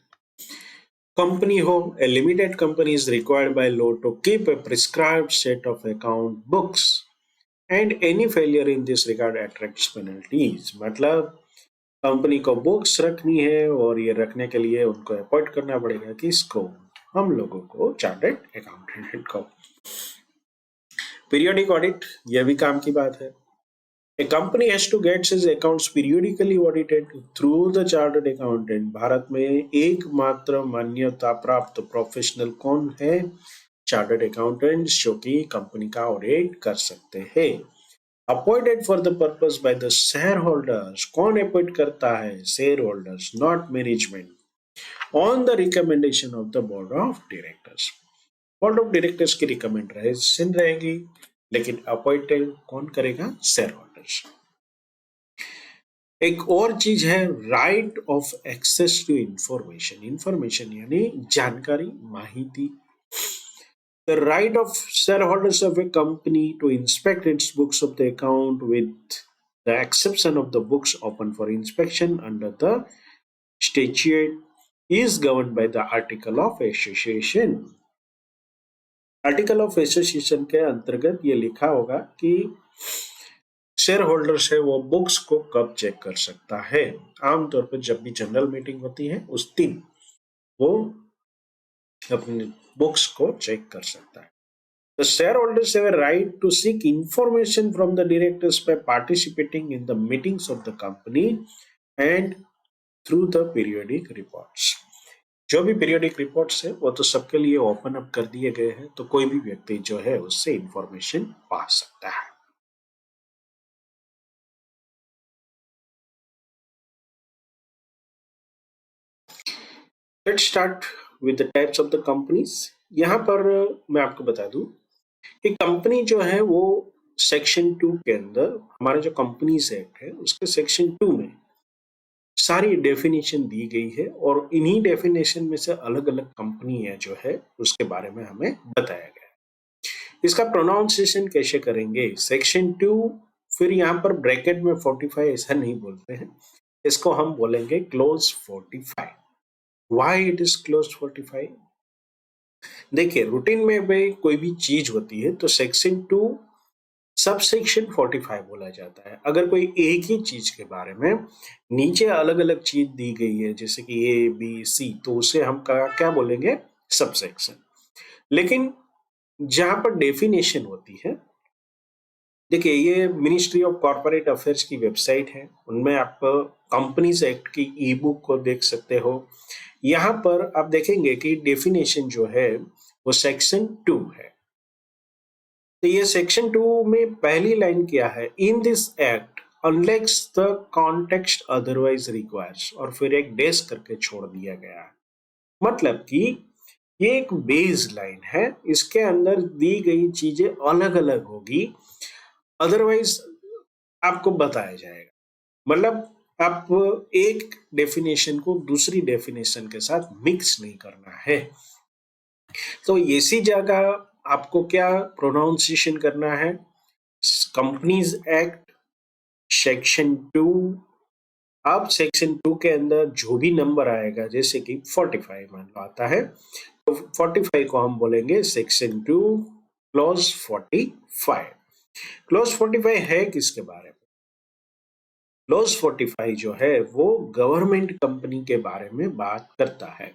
कंपनी हो, a limited company is required by law to keep a prescribed set of account books and any failure in this regard attracts penalties. मतलब कंपनी को बुक्स रखनी है और ये रखने के लिए उनको अपॉइंट करना पड़ेगा किसको, हम लोगों को, चार्टर्ड अकाउंटेंट को। पीरियोडिक ऑडिट, यह भी काम की बात है। A company has to get its accounts periodically audited through the chartered accountant। Bharat में एकमात्र मान्यता प्राप्त प्रोफेशनल कौन है? चार्टर्ड अकाउंटेंट, जो कि कंपनी का ऑडिट कर सकते हैं। Appointed for the purpose by the share holders, कौन अपॉइंट करता है? Share holders, not management, on the recommendation of the board of directors. Board of directors की रिकमेंडेशन रहेगी, लेकिन अपॉइंटेड कौन करेगा? Share holders. एक और चीज है right of access to information. Information यानी जानकारी, माहिती। The right of shareholders of a company to inspect its books of the account, with the exception of the books open for inspection under the statute, is governed by the Article of Association। Article of association के अंतर्गत ये लिखा होगा कि share holders है वो books को कब चेक कर सकता है। आमतौर पर जब भी जनरल मीटिंग होती है उस दिन वो अपनी बुक्स को चेक कर सकता है। The shareholders have a right to seek information from the directors by participating in the meetings of the company and through the periodic reports। जो भी पीरियोडिक रिपोर्ट्स है वो तो सबके लिए ओपन अप कर दिए गए हैं, तो कोई भी व्यक्ति जो है उससे इंफॉर्मेशन पा सकता है। Let's start with the types of the companies. यहाँ पर मैं आपको बता दूं कि कंपनी जो है वो सेक्शन 2 के अंदर, हमारा जो कंपनीज एक्ट है उसके सेक्शन 2 में सारी डेफिनेशन दी गई है, और इन्हीं डेफिनेशन में से अलग अलग कंपनी है जो है उसके बारे में हमें बताया गया है। इसका प्रोनाउंसिएशन कैसे करेंगे? सेक्शन 2, फिर यहाँ पर ब्रैकेट में 45 ऐसा नहीं बोलते हैं, इसको हम बोलेंगे close 45। Why it is close 45? देखिए, रूटीन में भी कोई भी चीज होती है तो सेक्शन 2 सब सेक्शन 45 बोला जाता है। अगर कोई एक ही चीज के बारे में नीचे अलग अलग चीज दी गई है, जैसे कि ए बी सी, तो उसे हम क्या बोलेंगे? Sub section. लेकिन जहां पर डेफिनेशन होती है, देखिए ये मिनिस्ट्री ऑफ कॉर्पोरेट अफेयर्स की वेबसाइट है, उनमें आप कंपनीज एक्ट की ई बुक को देख सकते हो। यहाँ पर आप देखेंगे कि डेफिनेशन जो है वो सेक्शन 2 है। तो ये सेक्शन 2 में पहली लाइन क्या है? In this act unless the context otherwise requires, और फिर एक डैश करके छोड़ दिया गया है। मतलब कि ये एक बेस लाइन है, इसके अंदर दी गई चीजें अलग अलग होगी, अदरवाइज आपको बताया जाएगा। मतलब आप एक डेफिनेशन को दूसरी डेफिनेशन के साथ मिक्स नहीं करना है। तो इसी जगह आपको क्या प्रोनाउंसिएशन करना है? Companies act section 2। अब सेक्शन 2 के अंदर जो भी नंबर आएगा, जैसे कि 45 मान लो आता है, तो 45 को हम बोलेंगे सेक्शन 2 क्लॉज 45। क्लॉज 45 है किसके बारे में? क्लॉज 45 जो है वो गवर्नमेंट कंपनी के बारे में बात करता है।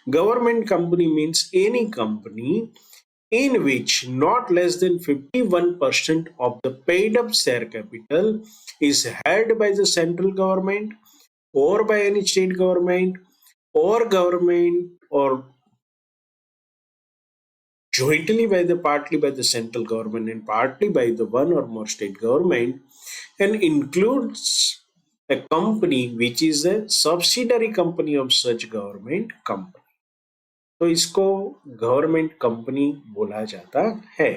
Government company means any company in which not less than 51% of the paid up share capital is held by the central government or by any state government or jointly by the partly by the central government and partly by the one or more state government, and includes a company which is a subsidiary company of such government company। तो इसको government company बोला जाता है।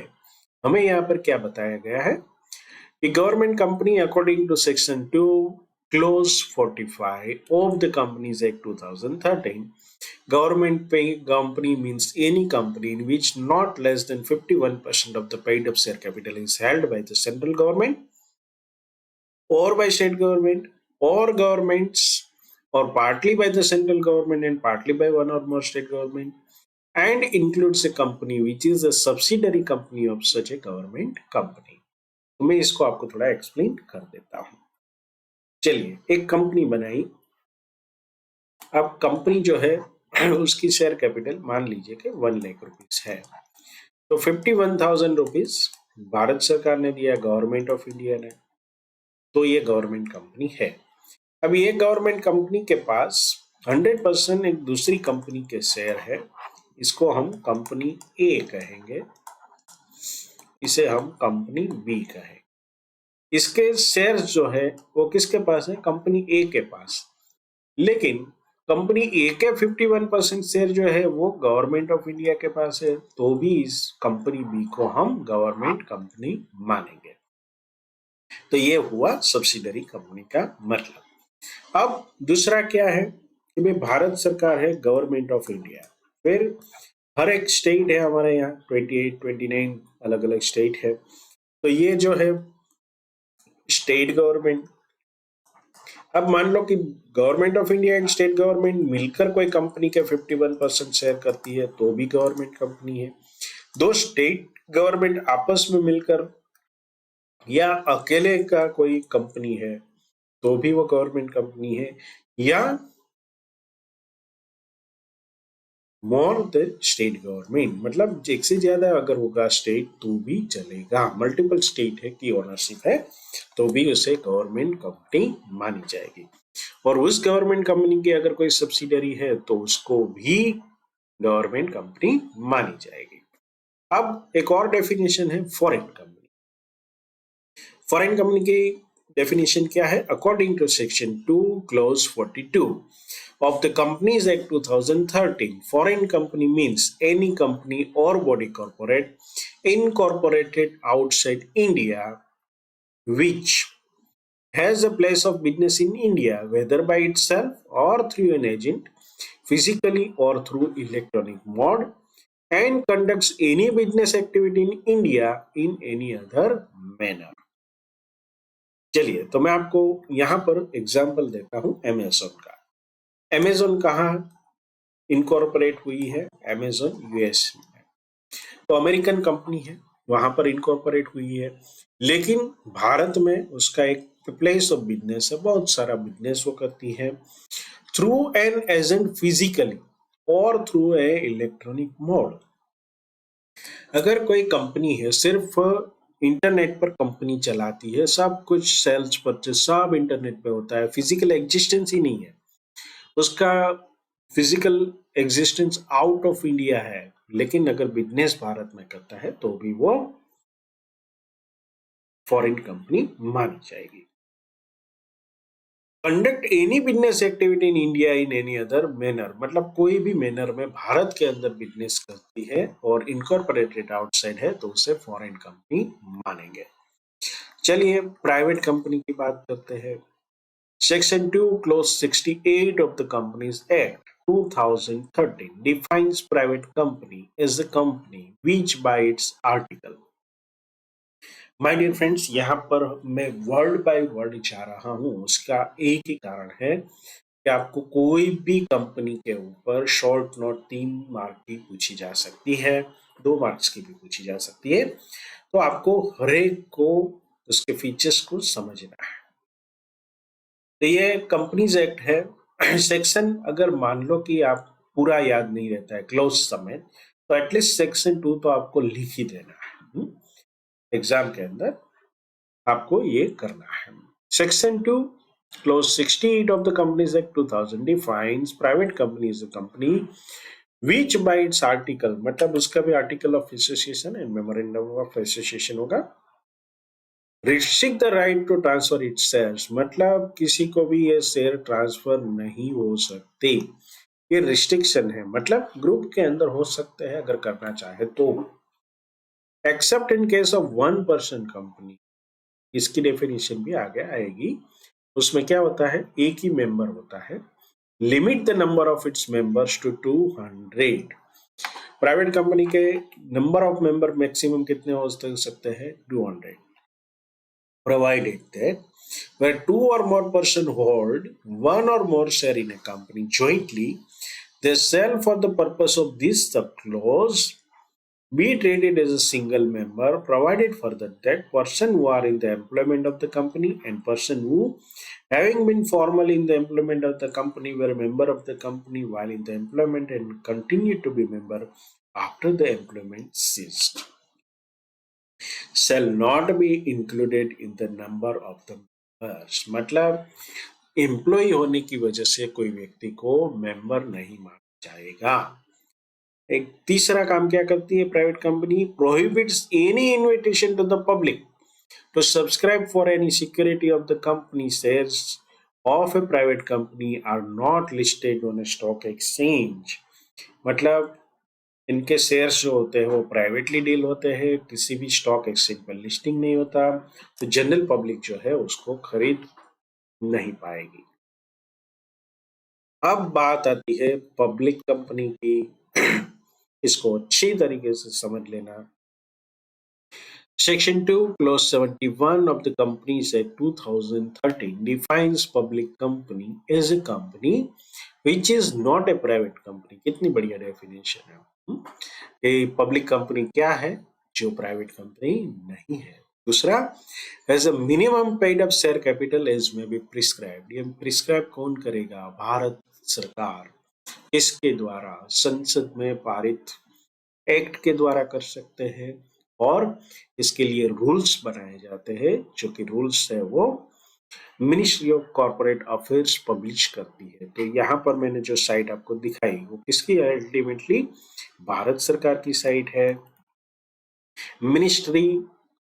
हमें यहाँ पर क्या बताया गया है कि government company according to section 2 clause 45 of the companies act 2013, government paying company means any company in which not less than 51% of the paid up share capital is held by the central government or by state government or governments, or partly by the central government and partly by one or more state government, and includes a company which is a subsidiary company of such a government company। तो मैं इसको आपको थोड़ा explain कर देता हूँ। चलिए, एक कंपनी बनाई। अब कंपनी जो है उसकी शेयर कैपिटल मान लीजिए कि 1 लाख रुपीज है, तो 51,000 रुपीज भारत सरकार ने दिया, गवर्नमेंट ऑफ इंडिया ने, तो ये गवर्नमेंट कंपनी है। अब ये गवर्नमेंट कंपनी के पास 100% एक दूसरी कंपनी के शेयर है, इसको हम कंपनी ए कहेंगे, इसे हम कंपनी बी कहेंगे। इसके शेयर्स जो है वो किसके पास है? कंपनी ए के पास। लेकिन कंपनी ए के 51% शेयर जो है वो गवर्नमेंट ऑफ इंडिया के पास है, तो भी इस कंपनी बी को हम गवर्नमेंट कंपनी मानेंगे। तो ये हुआ सब्सिडरी कंपनी का मतलब। अब दूसरा क्या है कि भाई भारत सरकार है, गवर्नमेंट ऑफ इंडिया, फिर हर एक स्टेट है हमारे यहाँ 28 29 अलग अलग स्टेट है, तो ये जो है स्टेट गवर्नमेंट। अब मान लो कि government of India and state government मिलकर कोई कंपनी के 51% शेयर करती है, तो भी गवर्नमेंट कंपनी है। दो स्टेट गवर्नमेंट आपस में मिलकर या अकेले का कोई कंपनी है, तो भी वो गवर्नमेंट कंपनी है, या मोर देन स्टेट गवर्नमेंट, मतलब एक से ज्यादा अगर होगा स्टेट तो भी चलेगा। मल्टीपल स्टेट है की ओनरशिप है, तो भी उसे गवर्नमेंट कंपनी मानी जाएगी। और उस गवर्नमेंट कंपनी की अगर कोई सब्सिडरी है तो उसको भी गवर्नमेंट कंपनी मानी जाएगी। अब एक और डेफिनेशन है फॉरेन कंपनी। फॉरेन कंपनी की डेफिनेशन क्या है? According to section 2 clause 42 of the Companies Act 2013, foreign company means any company or body corporate incorporated outside India which has a place of business in India, whether by itself or through an agent, physically or through electronic mode, and conducts any business activity in India in any other manner. चलिए, तो मैं आपको यहाँ पर example देता हूँ Amazon का। Amazon कहाँ इनकॉर्पोरेट हुई है? अमेजोन यूएस में, तो अमेरिकन कंपनी है, वहां पर इनकॉर्पोरेट हुई है, लेकिन भारत में उसका एक प्लेस ऑफ बिजनेस है, बहुत सारा बिजनेस वो करती है थ्रू एन एजेंट फिजिकली और थ्रू ए इलेक्ट्रॉनिक मोड। अगर कोई कंपनी है सिर्फ इंटरनेट पर कंपनी चलाती है, सब कुछ सेल्स परचेस सब इंटरनेट पे होता है, फिजिकल एग्जिस्टेंस ही नहीं है, उसका physical existence out of India है, लेकिन अगर बिजनेस भारत में करता है तो भी वो फॉरेन कंपनी मानी जाएगी। Conduct any business activity in India in any other manner, मतलब कोई भी मैनर में भारत के अंदर बिजनेस करती है और इनकॉर्पोरेटेड आउटसाइड है, तो उसे फॉरेन कंपनी मानेंगे। चलिए प्राइवेट कंपनी की बात करते हैं। Section 2, Clause 68 of the Companies Act 2013 defines private company as a company which by its article. My dear friends, यहाँ पर मैं वर्ड बाय वर्ड जा रहा हूँ, उसका एक ही कारण है कि आपको कोई भी कंपनी के ऊपर शॉर्ट नोट 3 मार्क की पूछी जा सकती है, 2 मार्क्स की भी पूछी जा सकती है, तो आपको हर एक को उसके फीचर्स को समझना है। तो ये कंपनीज एक्ट है। सेक्शन अगर मान लो कि आप पूरा याद नहीं रहता है क्लोज समेत, तो एटलीस्ट सेक्शन 2 तो आपको लिख ही देना है। एग्जाम के अंदर आपको ये करना है। Section 2 clause 68 of the companies act 2000 defines private company is a company which by its article, मतलब उसका भी article of association and memorandum of association होगा। Restrict the right to transfer its shares, मतलब किसी को भी ये शेयर ट्रांसफर नहीं हो सकते, ये रिस्ट्रिक्शन है, मतलब ग्रुप के अंदर हो सकते हैं अगर करना चाहे तो, accept in case of 1% company. इसकी डेफिनेशन भी आगे आएगी। उसमें क्या होता है? एक ही मेंबर होता है। Limit the number of its members to 200। Private company के नंबर ऑफ मेंबर मैक्सिमम कितने हो सकते हैं? 200। provided that where 2 or more person hold 1 or more share in a company jointly, they shall for the purpose of this subclause be treated as a single member, provided further that person who are in the employment of the company and person who Having been formally in the employment of the company, were a member of the company while in the employment and continue to be member after the employment ceased, shall not be included in the number of the members. मतलब employ होने की वजह से कोई व्यक्ति को member नहीं माना जाएगा। एक तीसरा काम क्या करती है private company? Prohibits any invitation to the public to subscribe for any security of the company. Shares of a private company are not listed on a stock exchange. मतलब इनके शेयर्स जो होते हैं वो प्राइवेटली डील होते हैं, किसी भी स्टॉक एक्सचेंज पर लिस्टिंग नहीं होता, तो जनरल पब्लिक जो है उसको खरीद नहीं पाएगी। अब बात आती है पब्लिक कंपनी की। इसको अच्छी तरीके से समझ लेना। Section 2, Clause 71 of the Companies Act 2013 defines public company as a company which is not a private company. कितनी बढ़िया डेफिनेशन है। ये पब्लिक कंपनी क्या है? जो प्राइवेट कंपनी नहीं है। दूसरा, as a minimum paid up share capital as may be prescribed. ये प्रिस्क्राइब कौन करेगा? भारत सरकार। इसके द्वारा संसद में पारित एक्ट के द्वारा कर सकते हैं और इसके लिए रूल्स बनाए जाते हैं, जो कि रूल्स है वो ministry of corporate affairs publish करती है। तो यहाँ पर मैंने जो साइट आपको दिखाई वो किसकी है? अल्टीमेटली भारत सरकार की साइट है, ministry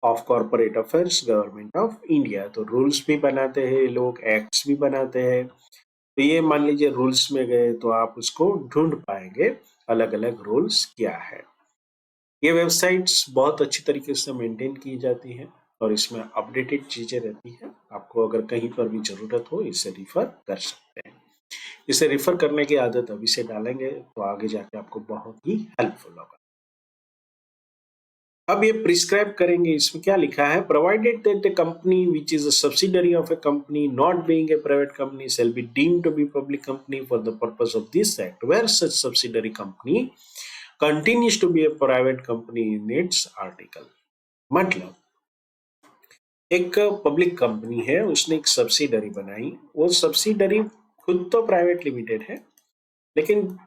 of corporate affairs, government of India. तो रूल्स भी बनाते हैं लोग, एक्ट्स भी बनाते हैं। तो ये मान लीजिए रूल्स में गए तो आप उसको ढूंढ पाएंगे अलग अलग रूल्स क्या है। ये वेबसाइट्स बहुत अच्छी तरीके से मेंटेन की जाती हैं और इसमें अपडेटेड चीजें रहती हैं। आपको अगर कहीं पर भी जरूरत हो इसे रिफर कर सकते हैं। इसे रिफर करने की आदत अभी से डालेंगे तो आगे जाके आपको बहुत ही हेल्पफुल होगा। अब ये प्रिस्क्राइब करेंगे, इसमें क्या लिखा है? Provided that the company which is a subsidiary of a company not being a private company shall be deemed to be public company for the purpose of this act where such subsidiary company continues to be a private company in its article। मतलब एक public company है, उसने एक subsidiary बनाई, वो subsidiary खुद तो private limited है लेकिन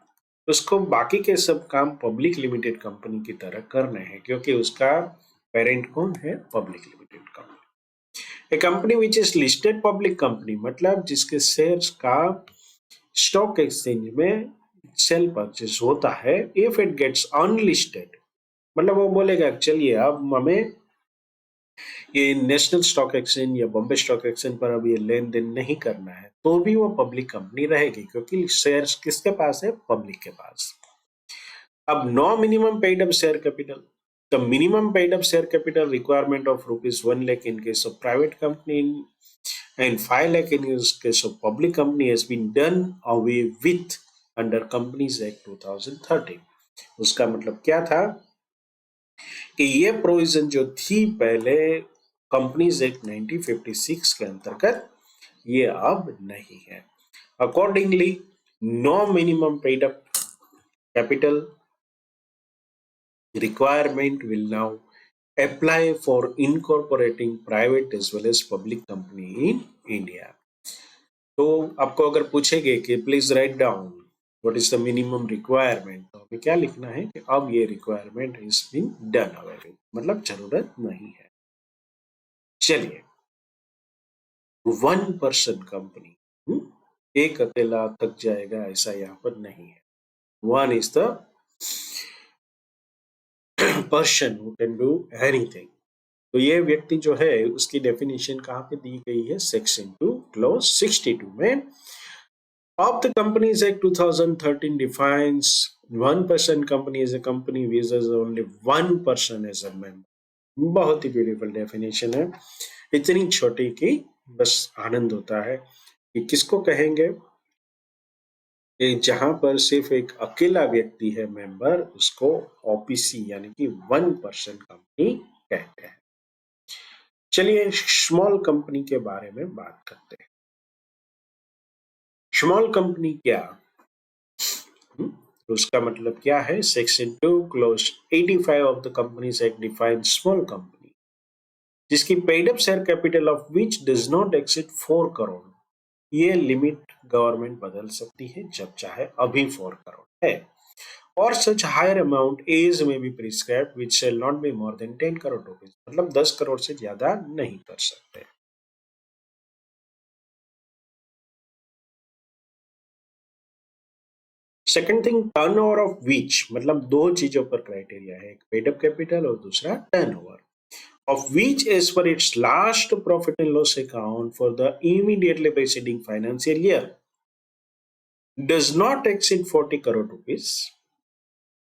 उसको बाकी के सब काम पब्लिक लिमिटेड कंपनी की तरह करने हैं क्योंकि उसका पेरेंट कौन है? Public limited company. A company which is listed public company मतलब जिसके शेयर्स का स्टॉक एक्सचेंज में सेल परचेज होता है। इफ इट गेट्स अनलिस्टेड मतलब वो बोलेगा चलिए अब हमें ये नेशनल स्टॉक एक्सचेंज या बॉम्बे स्टॉक एक्सचेंज पर अब ये लेन देन नहीं करना है, तो भी वो पब्लिक कंपनी रहेगी क्योंकि शेयर्स किसके पास है? पब्लिक के पास। अब no minimum paid up share capital. The minimum paid up share capital requirement of rupees 1 lakh in case of private company and 5 lakh in case of public company has been done away with under Companies Act 2013। उसका मतलब क्या था कि ये provision जो थी पहले companies act 1956 के अंतर्गत, ये अब नहीं है। Accordingly no minimum paid up capital requirement will now apply for incorporating private as well as public company in India। तो आपको अगर पूछेंगे कि please write down what is the minimum requirement, तो हमें क्या लिखना है कि अब ये requirement is been done away with, मतलब जरूरत नहीं है। चलिए, 1% कंपनी, एक अकेला तक जाएगा ऐसा यहाँ पर नहीं है। 1 is the person who can do anything। तो ये व्यक्ति जो है उसकी डेफिनेशन कहाँ पे दी गई है? सेक्शन 2 क्लॉज 62 में। Of the Companies Act 2013 defines 1% company as a company which has only 1% as a member। बहुत ही ब्यूटीफुल डेफिनेशन है, इतनी छोटी कि बस आनंद होता है कि किसको कहेंगे कि जहां पर सिर्फ एक अकेला व्यक्ति है मेंबर, उसको ओपीसी यानी कि 1% कंपनी कहते हैं। चलिए स्मॉल कंपनी के बारे में बात करते हैं। स्मॉल कंपनी क्या? तो उसका मतलब क्या है? Section 2 clause 85 of the companies act define small company जिसकी paid up share capital of which does not exceed 4 crore. ये लिमिट गवर्नमेंट बदल सकती है जब चाहे, अभी 4 करोड़ है। और सच higher amount as may be prescribe which shall not be more than 10 crore rupees, मतलब 10 करोड़ से ज्यादा नहीं कर सकते। Second thing, turn over of which, मतलब दो चीजों पर क्राइटेरिया है, एक पेड अप कैपिटल और दूसरा turn over of which as per its last profit and loss account for the immediately preceding financial year does not exceed 40 crore rupees,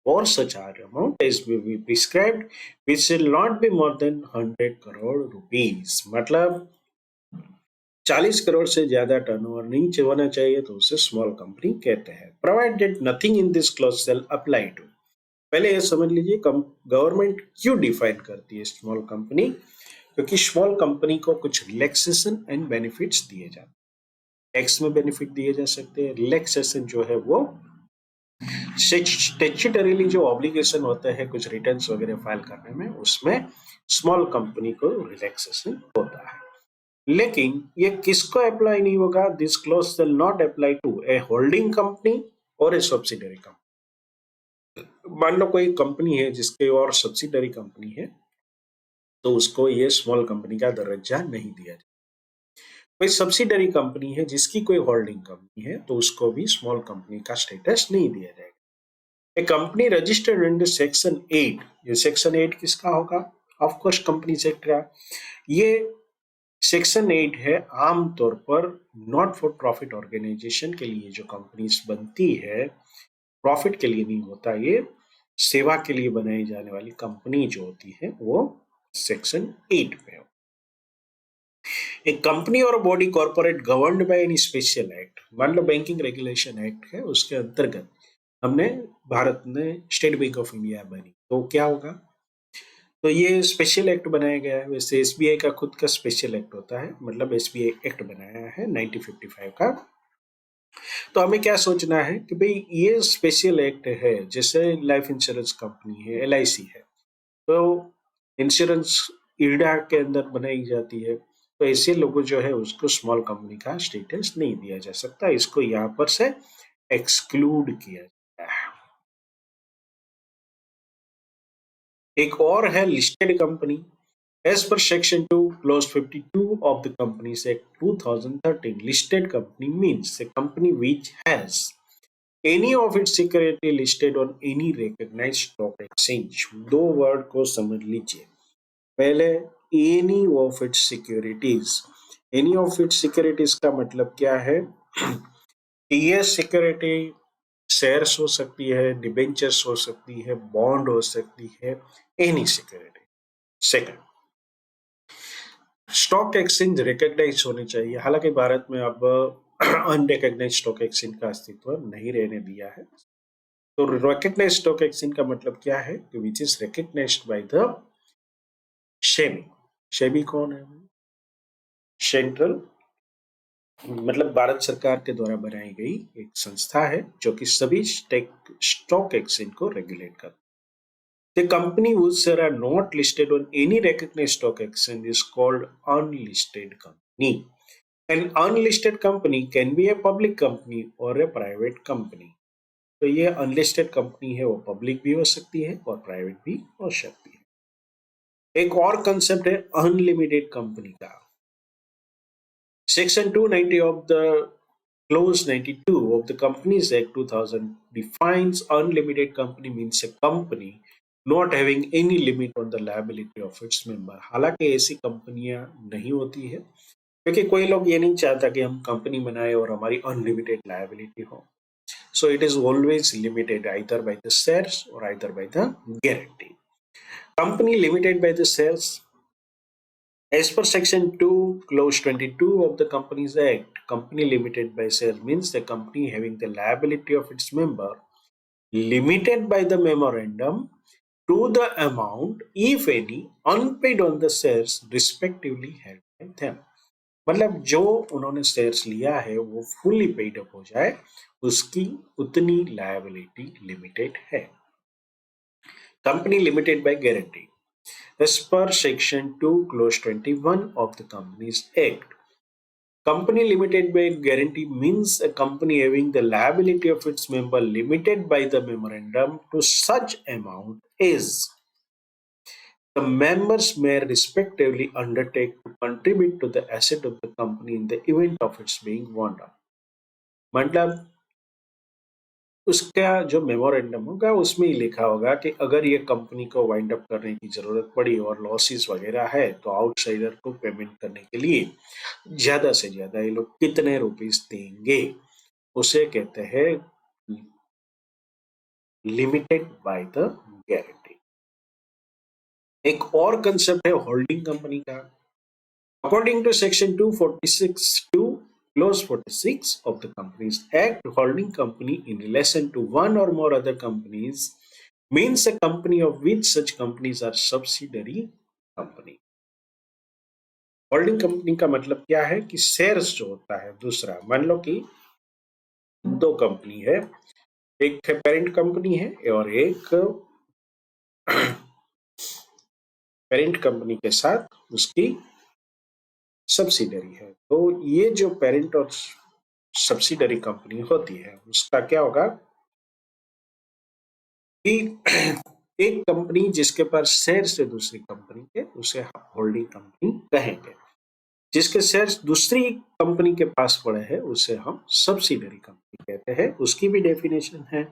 or such higher amount as will be prescribed which shall not be more than 100 crore rupees, मतलब 40 करोड़ से ज्यादा turnover नहीं होना चाहिए तो उसे small company कहते हैं। Provided nothing in this clause shall apply to, पहले ये समझ लीजिए गवर्नमेंट क्यों डिफाइन करती है स्मॉल कंपनी, क्योंकि स्मॉल कंपनी को कुछ रिलैक्सेशन एंड बेनिफिट्स दिए जाते हैं। टैक्स में बेनिफिट दिए जा सकते हैं। रिलैक्सेशन जो है वो स्टैट्यूटरीली जो ऑब्लिगेशन होता है कुछ रिटर्न्स वगैरह फाइल करने में, उसमें स्मॉल कंपनी को रिलैक्सेशन होता है। लेकिन ये किसको अप्लाई नहीं होगा? This clause shall not apply to a holding company और ए सब्सिडरी कंपनी। मान लो कोई कंपनी है जिसके और सब्सिडरी कंपनी है, तो उसको ये स्मॉल कंपनी का दर्जा नहीं दिया जाए। कोई सब्सिडरी कंपनी है जिसकी कोई होल्डिंग कंपनी है, तो उसको भी स्मॉल कंपनी का स्टेटस नहीं दिया जाएगा। ए कंपनी रजिस्टर्ड अंडर सेक्शन 8, ये सेक्शन 8 किसका होगा? ऑफ कोर्स कंपनी एक्ट का। ये सेक्शन 8 है आमतौर पर नॉट फॉर प्रॉफिट ऑर्गेनाइजेशन के लिए, जो कंपनीज बनती है प्रॉफिट के लिए नहीं होता, ये सेवा के लिए बनाई जाने वाली कंपनी जो होती है वो सेक्शन 8 में हो। एक कंपनी और body corporate governed by any special act, मान लो बैंकिंग रेगुलेशन एक्ट है, उसके अंतर्गत हमने भारत में स्टेट बैंक ऑफ इंडिया बनी, तो क्या होगा? तो ये स्पेशल एक्ट बनाया गया है। वैसे एसबीआई का खुद का स्पेशल एक्ट होता है, मतलब एसबीआई एक्ट बनाया है 1955 का। तो हमें क्या सोचना है कि भाई ये स्पेशल एक्ट है, जैसे लाइफ इंश्योरेंस कंपनी है, एलआईसी है, तो इंश्योरेंस इरडा के अंदर बनाई जाती है, तो ऐसे लोगों जो है उसको स्मॉल कंपनी का स्टेटस नहीं दिया जा सकता, इसको यहाँ पर से एक्सक्लूड किया जाता है। एक और है listed company. As per section 2 clause 52 of the companies act 2013, listed company means a company which has any of its security listed on any recognized stock exchange। दो वर्ड को समझ लीजिए। पहले any of its securities, any of its securities का मतलब क्या है? ये सिक्योरिटी शेयर्स हो सकती है, डिबेंचर्स हो सकती है, बॉन्ड हो सकती है, any security. Second, stock exchange recognise होनी चाहिए। हालांकि भारत में अब अनरिकॉग्नाइज स्टॉक एक्सचेंज का अस्तित्व नहीं रहने दिया है। तो रिकॉग्नाइज स्टॉक एक्सचेंज का मतलब क्या है? Which is recognised by the SEBI. SEBI कौन है? सेंट्रल, मतलब भारत सरकार के द्वारा बनाई गई एक संस्था है जो कि सभी स्टॉक एक्सचेंज को रेगुलेट करती है। The company whose shares are not listed on any recognized stock exchange is called unlisted company. An unlisted company can be a public company or a private company. तो ये unlisted company है, वो public भी हो सकती है और private भी हो सकती है। एक और कंसेप्ट है अनलिमिटेड कंपनी का। Section 290 of the clause 92 of the Companies Act 2000 defines unlimited company means a company not having any limit on the liability of its member। हालांकि ऐसी कंपनियां नहीं होती है, क्योंकि कोई लोग ये नहीं चाहता कि हम कंपनी बनाए और हमारी अनलिमिटेड लायबिलिटी हो। So it is always limited either by the shares or either by the guarantee। Company limited by the shares, as per section 2, clause 22 of the Companies Act, company limited by shares means a company having the liability of its member limited by the memorandum to the amount, if any, unpaid on the shares respectively held by them। मतलब जो उन्होंने shares लिया है वो fully paid up हो जाए, उसकी उतनी लायबिलिटी लिमिटेड है। Company limited by guarantee, as per section 2 clause 21 of the Companies Act, Company limited by guarantee means a company having the liability of its member limited by the memorandum to such amount as the members may respectively undertake to contribute to the asset of the company in the event of its being wound up. मतलब उसका जो memorandum होगा उसमें ही लिखा होगा कि अगर ये कंपनी को वाइंड अप करने की जरूरत पड़ी और लॉसेस वगैरह है तो आउटसाइडर को पेमेंट करने के लिए ज्यादा से ज्यादा ये लोग कितने रुपीस देंगे, उसे कहते हैं लिमिटेड बाय द गारंटी। एक और कंसेप्ट है होल्डिंग कंपनी का। According to section 246 two Clause 46 of the Companies Act, holding company in relation to one or more other companies means a company of which such companies are subsidiary company. Holding company का मतलब क्या है कि shares जो होता है दूसरा, मान लो कि दो कंपनी है, एक है पेरेंट कंपनी है और एक पेरेंट कंपनी के साथ उसकी सब्सिडरी है। तो ये जो पेरेंट और सब्सिडरी कंपनी होती है उसका क्या होगा कि एक कंपनी जिसके पास शेयर्स है दूसरी कंपनी के, उसे होल्डिंग कंपनी कहेंगे। जिसके शेयर्स दूसरी कंपनी के पास पड़े हैं उसे हम सब्सिडरी कंपनी कहते हैं। उसकी भी डेफिनेशन है।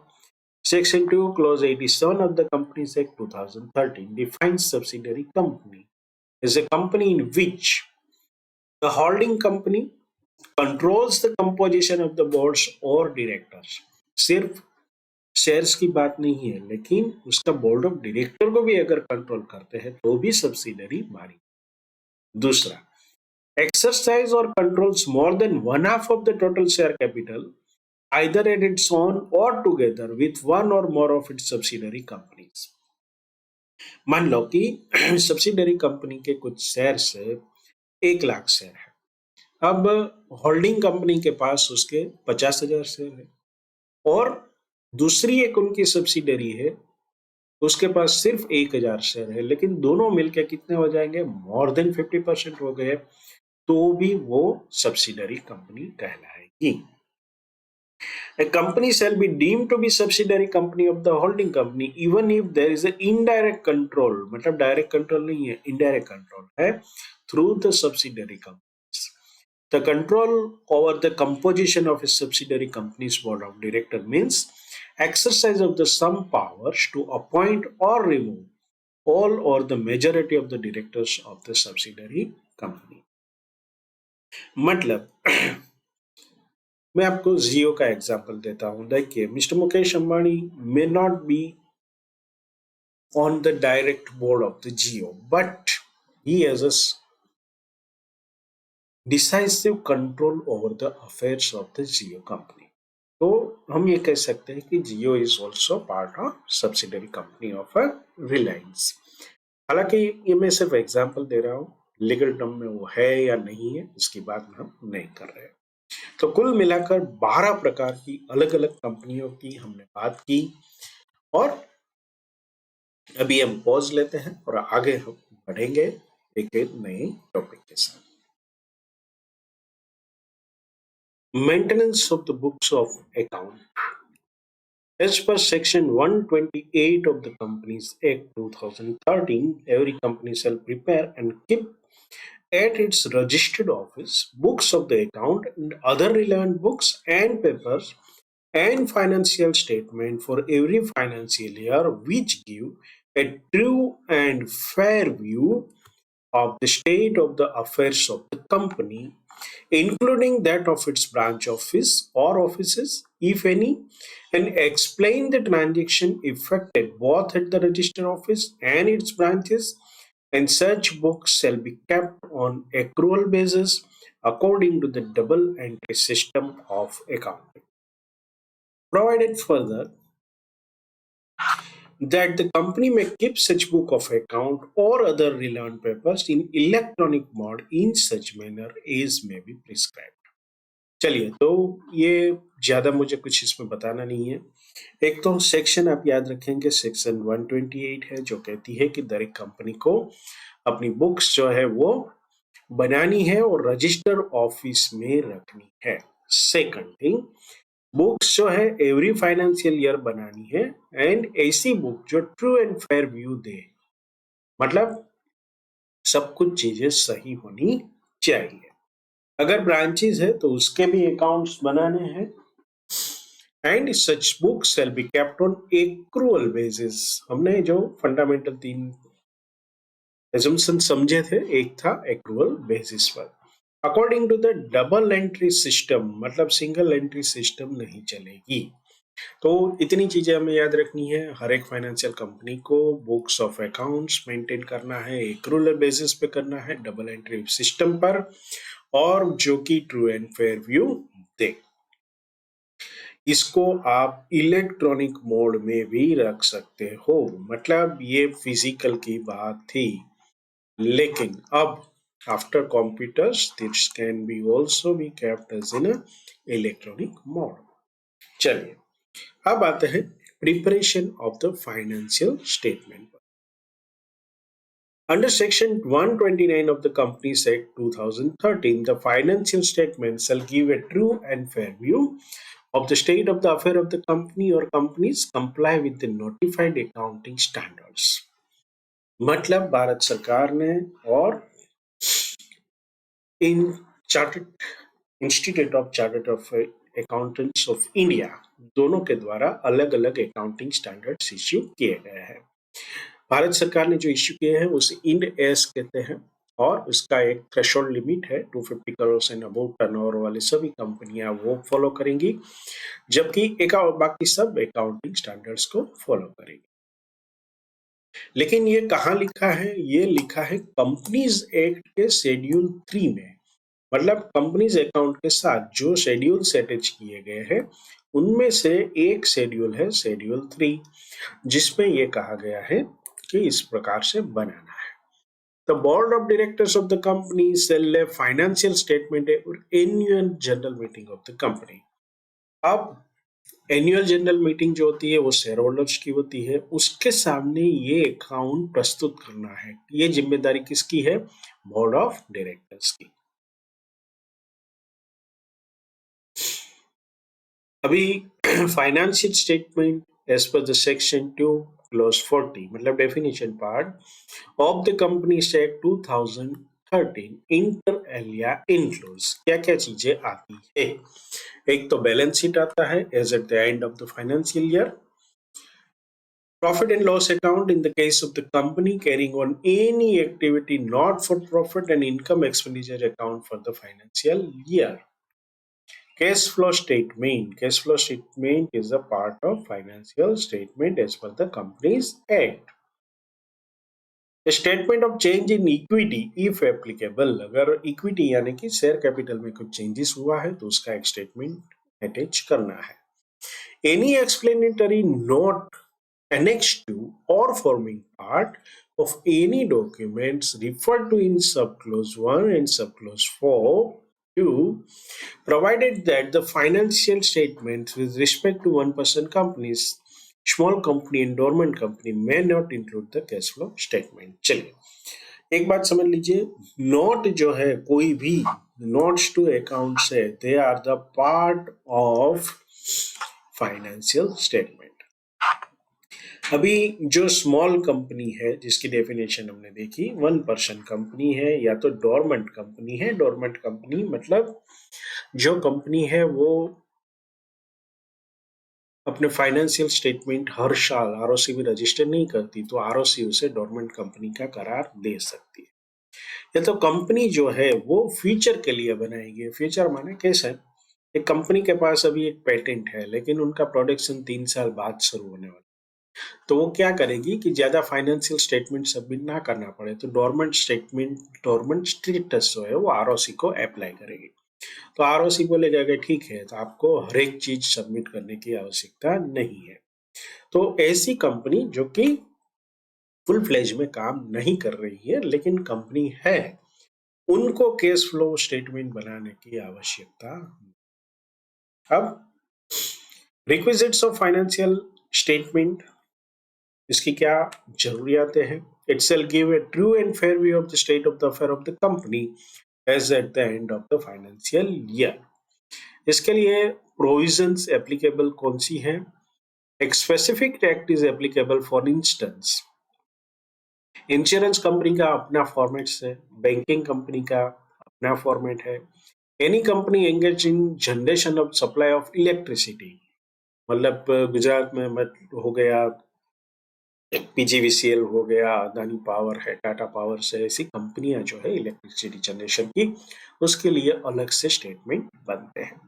Section 2, Clause 87 of the Companies Act 2013 defines subsidiary company as a company in which the holding company controls the composition of the boards or directors. सिर्फ शेयर्स की बात नहीं है, लेकिन उसका बोर्ड ऑफ डायरेक्टर को भी अगर कंट्रोल करते हैं तो भी सब्सिडरी मानी। दूसरा, exercise or controls more than one half of the total share capital either at its own or together with one or more of its subsidiary companies. मान लो कि सब्सिडरी कंपनी के कुछ शेयर से 1 लाख शेयर है। अब holding company के पास उसके 50,000 share है और दूसरी एक उनकी सब्सिडरी है उसके पास सिर्फ 1,000 शेयर है, लेकिन दोनों मिलकर कितने हो जाएंगे, मोर देन 50% हो गए, तो भी वो सब्सिडरी कंपनी कहलाएगी। A company shall be deemed to be subsidiary company of the holding company even if there is an indirect control, मतलब direct control नहीं है, indirect control है through the subsidiary companies. The control over the composition of a subsidiary company's board of director means exercise of the some powers to appoint or remove all or the majority of the directors of the subsidiary company. मतलब मैं आपको जियो का example देता हूं। देखिए, mister Mukesh Ambani may not be on the direct board of the Jio, but he has a decisive control over the affairs of the Jio company. तो हम ये कह सकते हैं कि Jio is also part of subsidiary company of Reliance. हालांकि ये मैं सिर्फ एग्जाम्पल दे रहा हूँ, लीगल टर्म में वो है या नहीं है इसकी बात हम नहीं कर रहे हैं। तो कुल मिलाकर 12 प्रकार की अलग अलग कंपनियों की हमने बात की और अभी हम पॉज लेते हैं और आगे हम बढ़ेंगे एक नए टॉपिक के साथ। Maintenance of the books of account. As per Section 128 of the Companies Act 2013, every company shall prepare and keep at its registered office books of the account and other relevant books and papers and financial statement for every financial year which give a true and fair view of the state of the affairs of the company, including that of its branch office or offices, if any, and explain the transaction effected both at the register office and its branches, and such books shall be kept on accrual basis according to the double entry system of accounting. Provided further that the company may keep such book of account or other relevant papers in electronic mode in such manner as may be prescribed. चलिए, तो ये ज्यादा मुझे कुछ इसमें बताना नहीं है। एक तो सेक्शन आप याद रखेंगे, सेक्शन 128 है जो कहती है कि दर एक कंपनी को अपनी बुक्स जो है वो बनानी है और रजिस्टर ऑफिस में रखनी है। सेकंड थिंग, बुक्स जो है एवरी फाइनेंशियल ईयर बनानी है एंड ऐसी बुक जो ट्रू एंड फेयर व्यू दे, मतलब सब कुछ चीजें सही होनी चाहिए। अगर ब्रांचेस है तो उसके भी अकाउंट्स बनाने हैं and such book shall be kept on accrual basis. हमने जो फंडामेंटल 3 एजम्पशन समझे थे, एक था एक्रूअल बेसिस पर। According to the double entry system, मतलब सिंगल एंट्री सिस्टम नहीं चलेगी। तो इतनी चीजें हमें याद रखनी है। हर एक फाइनेंशियल कंपनी को बुक्स ऑफ अकाउंट्स मेंटेन करना है, एक्रूअल बेसिस पे करना है, डबल एंट्री सिस्टम पर, और जो कि ट्रू एंड फेयर व्यू दे। इसको आप इलेक्ट्रॉनिक मोड में भी रख सकते हो, मतलब ये फिजिकल की बात थी, लेकिन अब after computers this can be also be kept as in electronic mode. चलिए अब आते हैं preparation of the financial statement. Under Section 129 of the Companies Act 2013, the financial statement shall give a true and fair view of the state of the affair of the company or companies, comply with the notified accounting standards। मतलब भारत सरकार ने और इन chartered institute of chartered of accountants of India दोनों के द्वारा अलग अलग अकाउंटिंग स्टैंडर्ड्स इश्यू किए गए हैं। भारत सरकार ने जो इश्यू किए हैं उसे इंड एस कहते हैं और उसका एक थ्रेशोल्ड लिमिट है 250 करोड़ से अबव टर्नओवर वाली सभी कंपनियां वो फॉलो करेंगी, जबकि बाकी सब अकाउंटिंग स्टैंडर्ड्स को फॉलो करेंगी। लेकिन ये कहाँ लिखा है? ये लिखा है कंपनीज एक्ट के शेड्यूल 3 में, मतलब कंपनीज अकाउंट के साथ जो शेड्यूल्स अटैच किए गए हैं उनमें से एक शेड्यूल है शेड्यूल 3, जिसमें ये कहा गया है कि इस प्रकार से बनाना है। The board of directors of the company shall have financial statement or annual general meeting of the company। अब एनुअल जनरल मीटिंग जो होती है वो शेयर होल्डर्स की होती है, उसके सामने ये अकाउंट प्रस्तुत करना है। ये जिम्मेदारी किसकी है? बोर्ड ऑफ डायरेक्टर्स की। अभी financial statement as per the section 2 clause 40, मतलब definition part of the companies act 2013 inter alia includes क्या क्या चीजें आती है। एक तो बैलेंस शीट आता है as at the end of the financial year, profit and loss account in the case of the company carrying on any activity not for profit, and income expenditure account for the financial year। Cash flow statement, cash flow statement is a part of financial statement as per the company's act। A statement of change in equity if applicable, अगर equity यानी कि share capital में कुछ changes हुआ है तो उसका एक स्टेटमेंट अटैच करना है। Any explanatory note annexed to or forming part of any documents referred to in subclause 1 and subclause 4 2, provided that the financial statements with respect to one-person companies, small company and dormant company may not include the cash flow statement। चलिए एक बात समझ लीजिए, note जो है कोई भी notes to accounts है, they are the part of financial statement. अभी जो स्मॉल कंपनी है जिसकी डेफिनेशन हमने देखी, 1% कंपनी है या तो डोरमेंट कंपनी है। डोरमेंट कंपनी मतलब जो कंपनी है वो अपने फाइनेंशियल स्टेटमेंट हर साल आरओसी में रजिस्टर नहीं करती, तो आरओसी उसे डोरमेंट कंपनी का करार दे सकती है। या तो कंपनी जो है वो फ्यूचर के लिए बनाएगी। फ्यूचर माने कैसे? एक कंपनी के पास अभी एक पेटेंट है लेकिन उनका प्रोडक्शन 3 साल बाद शुरू होने वाला, तो वो क्या करेगी कि ज्यादा फाइनेंशियल स्टेटमेंट सबमिट ना करना पड़े, तो डोरमेंट स्टेटस जो है वो आरओसी को अप्लाई करेगी। तो आरओसी बोलेगा कि ठीक है, तो आपको हर एक चीज सबमिट करने की आवश्यकता नहीं है। तो ऐसी कंपनी जो कि फुल फ्लेज में काम नहीं कर रही है लेकिन कंपनी है, उनको कैश फ्लो स्टेटमेंट बनाने की आवश्यकता। अब रिक्विजिट्स ऑफ फाइनेंशियल स्टेटमेंट, इसकी क्या जरूरियातें हैं? It shall give a true and fair view of the state of the affair of the company as at the end of the financial year. इसके लिए provisions applicable कौन सी हैं? एक specific act is applicable for instance insurance company का अपना format है, banking company का अपना फॉर्मेट है। Any company engage in generation of supply of electricity, मतलब गुजरात में हो गया, पीजीवीसीएल हो गया, अदानी पावर है, टाटा पावर से, ऐसी कंपनियां जो है इलेक्ट्रिसिटी जनरेशन की, उसके लिए अलग से स्टेटमेंट बनते हैं।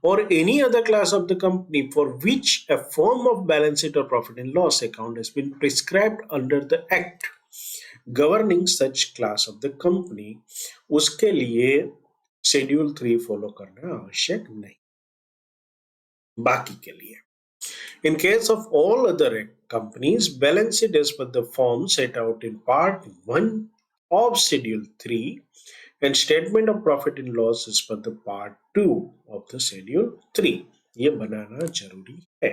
और any other class of the company for which a form of balance sheet और profit and loss account has been prescribed under the act governing such class of the company, उसके लिए शेड्यूल 3 फॉलो करना आवश्यक नहीं, बाकी के लिए। In case of all other companies, balance sheet as per the form set out in Part 1 of Schedule 3 and statement of profit and loss as per the Part 2 of the Schedule 3, ये बनाना जरूरी है।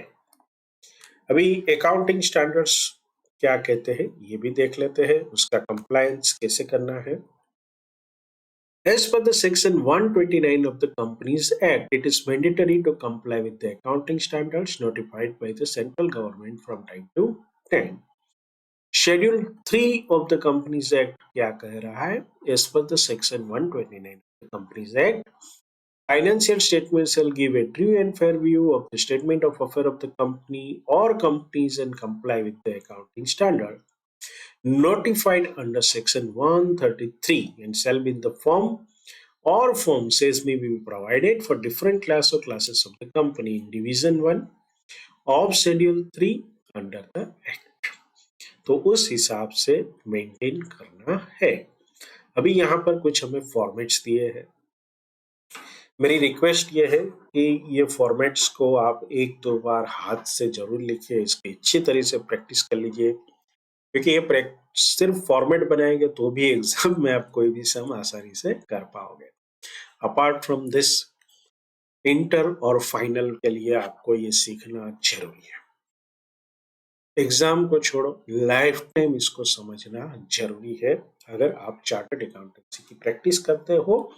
अभी accounting standards क्या कहते हैं ये भी देख लेते हैं, उसका कंप्लायंस कैसे करना है। As per the Section 129 of the Companies Act, it is mandatory to comply with the accounting standards notified by the central government from time to time. Schedule 3 of the Companies Act क्या कह रहा है? As per the Section 129 of the Companies Act, financial statements shall give a true and fair view of the statement of affair of the company or companies and comply with the accounting standard notified under Section 133 and shall be in the form or forms as may be provided for different class or classes of the company in Division 1 of Schedule 3 under the Act. तो उस हिसाब से maintain करना है। अभी यहाँ पर कुछ हमें फॉर्मेट्स दिए हैं। मेरी रिक्वेस्ट ये है कि ये फॉर्मेट्स को आप एक दो बार हाथ से जरूर लिखिए, इसकी अच्छी तरह से प्रैक्टिस कर लीजिए, क्योंकि ये सिर्फ फॉर्मेट बनाएंगे तो भी एग्जाम में आप कोई भी सम आसानी से कर पाओगे। अपार्ट फ्रॉम दिस, इंटर और फाइनल के लिए आपको ये सीखना जरूरी है। एग्जाम को छोड़ो, लाइफ टाइम इसको समझना जरूरी है। अगर आप चार्टर्ड अकाउंटेंसी की प्रैक्टिस करते हो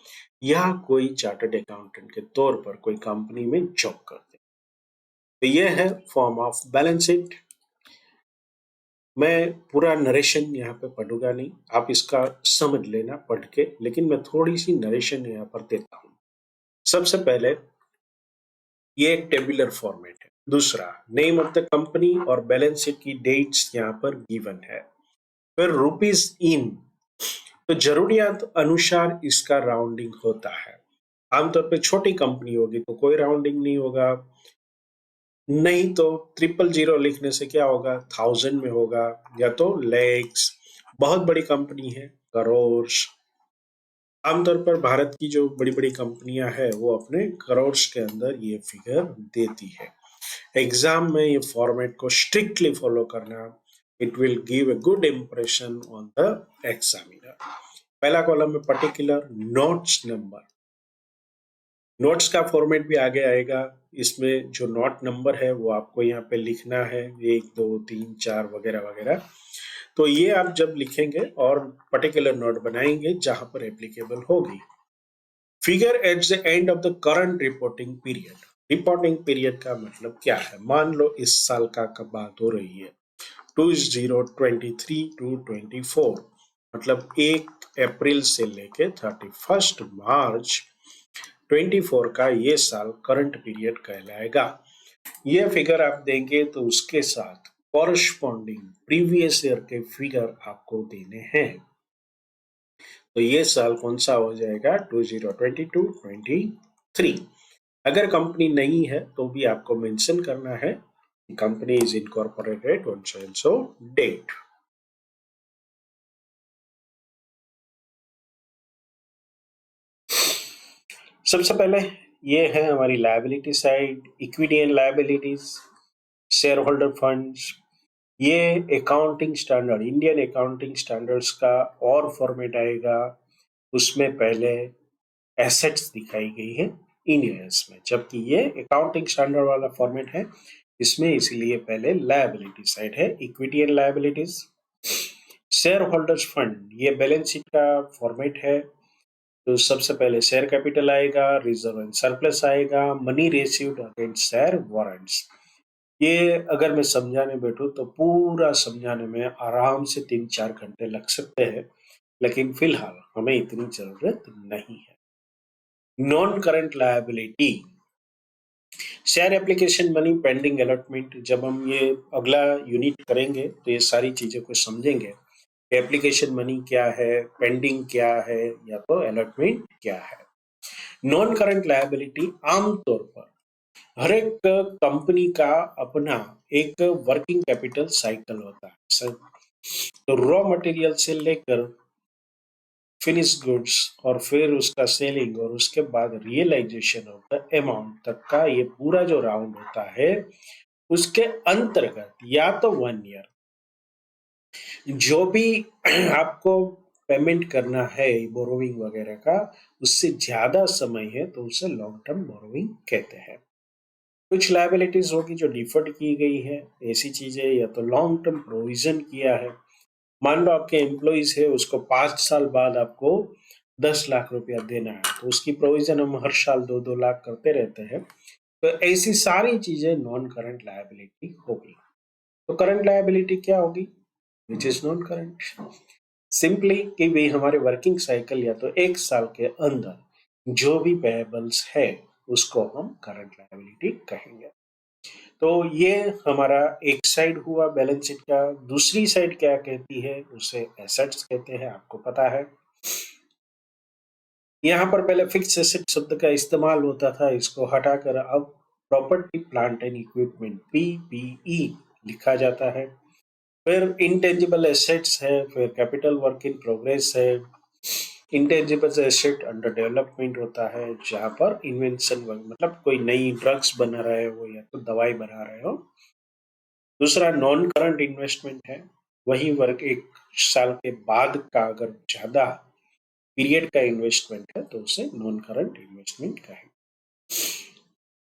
या कोई चार्टर्ड अकाउंटेंट के तौर पर कोई कंपनी में जॉब करते हो, तो ये है फॉर्म ऑफ बैलेंस शीट। मैं पूरा नरेशन यहाँ पे पढ़ूंगा नहीं, आप इसका समझ लेना पढ़ के, लेकिन मैं थोड़ी सी नरेशन यहाँ पर देता हूँ। सबसे पहले ये एक टेबुलर फॉर्मेट है। दूसरा, नेम ऑफ द कंपनी और बैलेंस शीट की डेट्स यहाँ पर गिवन है। फिर रुपीस इन, तो जरूरियात अनुसार इसका राउंडिंग होता है। आमतौर पे छोटी कंपनी होगी तो कोई राउंडिंग नहीं होगा, नहीं तो 000 लिखने से क्या होगा, 1000 में होगा, या तो लैक्स। बहुत बड़ी कंपनी है, करोड़। आमतौर पर भारत की जो बड़ी बड़ी कंपनियां हैं वो अपने करोड़ के अंदर ये फिगर देती है। एग्जाम में ये फॉर्मेट को स्ट्रिक्टली फॉलो करना, it will give a good impression on the examiner. पहला कॉलम में पर्टिकुलर नोट्स नंबर, नोट्स का फॉर्मेट भी आगे आएगा। इसमें जो नोट नंबर है वो आपको यहाँ पे लिखना है, 1 2 3 4 वगैरह वगैरह। तो ये आप जब लिखेंगे और पर्टिकुलर नोट बनाएंगे जहां पर एप्लीकेबल होगी। Figure eight the end of the current reporting period. Reporting period का मतलब क्या है? मान लो इस साल का कब बात हो रही है, 2023 to 24, मतलब 1 अप्रैल से लेके 31 मार्च 24 का ये साल करंट पीरियड कहलाएगा। ये फिगर आप देंगे तो उसके साथ कॉरस्पॉन्डिंग प्रीवियस ईयर के फिगर आपको देने हैं। तो ये साल कौन सा हो जाएगा? 2022-23। अगर कंपनी नहीं है तो भी आपको मेंशन करना है company is incorporated on so and so date. सबसे पहले ये है हमारी liability side, equity and liabilities, share holder funds. ये accounting standard, Indian accounting standards का और फॉर्मेट आएगा। उसमें पहले एसेट्स दिखाई गई है इन ईयर्स में, जबकि ये अकाउंटिंग स्टैंडर्ड वाला फॉर्मेट है इसमें, इसलिए पहले लायबिलिटी साइड है, equity and liabilities. Share holders fund, ये बैलेंस शीट का फॉर्मेट है। तो सबसे पहले शेयर कैपिटल आएगा, रिजर्व एंड सरप्लस आएगा, money received against share warrants. ये अगर मैं समझाने बैठूं तो पूरा समझाने में आराम से 3-4 घंटे लग सकते हैं, लेकिन फिलहाल हमें इतनी जरूरत नहीं है। Non current liability, share application money pending allotment. जब हम ये अगला यूनिट करेंगे तो ये सारी चीजों को समझेंगे। एप्लीकेशन मनी क्या है, पेंडिंग क्या है, या तो अलॉटमेंट क्या है। नॉन करंट लायबिलिटी आमतौर पर हर एक कंपनी का अपना एक वर्किंग कैपिटल साइकिल होता है सर। तो रॉ मटेरियल से लेकर फिनिश गुड्स और फिर उसका सेलिंग और उसके बाद रियलाइजेशन ऑफ द अमाउंट तक का ये पूरा जो राउंड होता है, उसके अंतर्गत या तो 1 ईयर जो भी आपको पेमेंट करना है बोरोविंग वगैरह का, उससे ज्यादा समय है तो उसे लॉन्ग टर्म बोरोविंग कहते हैं। कुछ लायबिलिटीज होगी जो डिफर्ड की गई है, ऐसी चीजें या तो लॉन्ग टर्म प्रोविजन किया है। मान लो आपके एम्प्लॉइज है, उसको 5 साल बाद आपको 10 लाख रुपया देना है, तो उसकी प्रोविजन हम हर साल 2-2 लाख करते रहते हैं। तो ऐसी सारी चीजें नॉन करंट लायबिलिटी होगी। तो करंट लायबिलिटी क्या होगी? Which is non current, simply कि भाई हमारे वर्किंग साइकिल या तो 1 साल के अंदर जो भी पेबल्स है उसको हम करंट लायबिलिटी कहेंगे। तो ये हमारा एक साइड हुआ बैलेंस शीट का। दूसरी साइड क्या कहती है? उसे एसेट्स कहते हैं, आपको पता है। यहाँ पर पहले फिक्स एसेट शब्द का इस्तेमाल होता था, इसको हटाकर अब property plant and equipment PPE लिखा जाता है। फिर इंटेंजिबल एसेट्स है, फिर कैपिटल वर्क इन प्रोग्रेस है। इंटेंजिबल एसेट अंडर डेवलपमेंट होता है, जहाँ पर इन्वेंशन मतलब कोई नई ड्रग्स बना रहे हो या तो दवाई बना रहे हो। दूसरा नॉन करंट इन्वेस्टमेंट है, वही वर्क 1 साल के बाद का अगर ज्यादा पीरियड का इन्वेस्टमेंट है तो उसे नॉन करंट इन्वेस्टमेंट कहेंगे।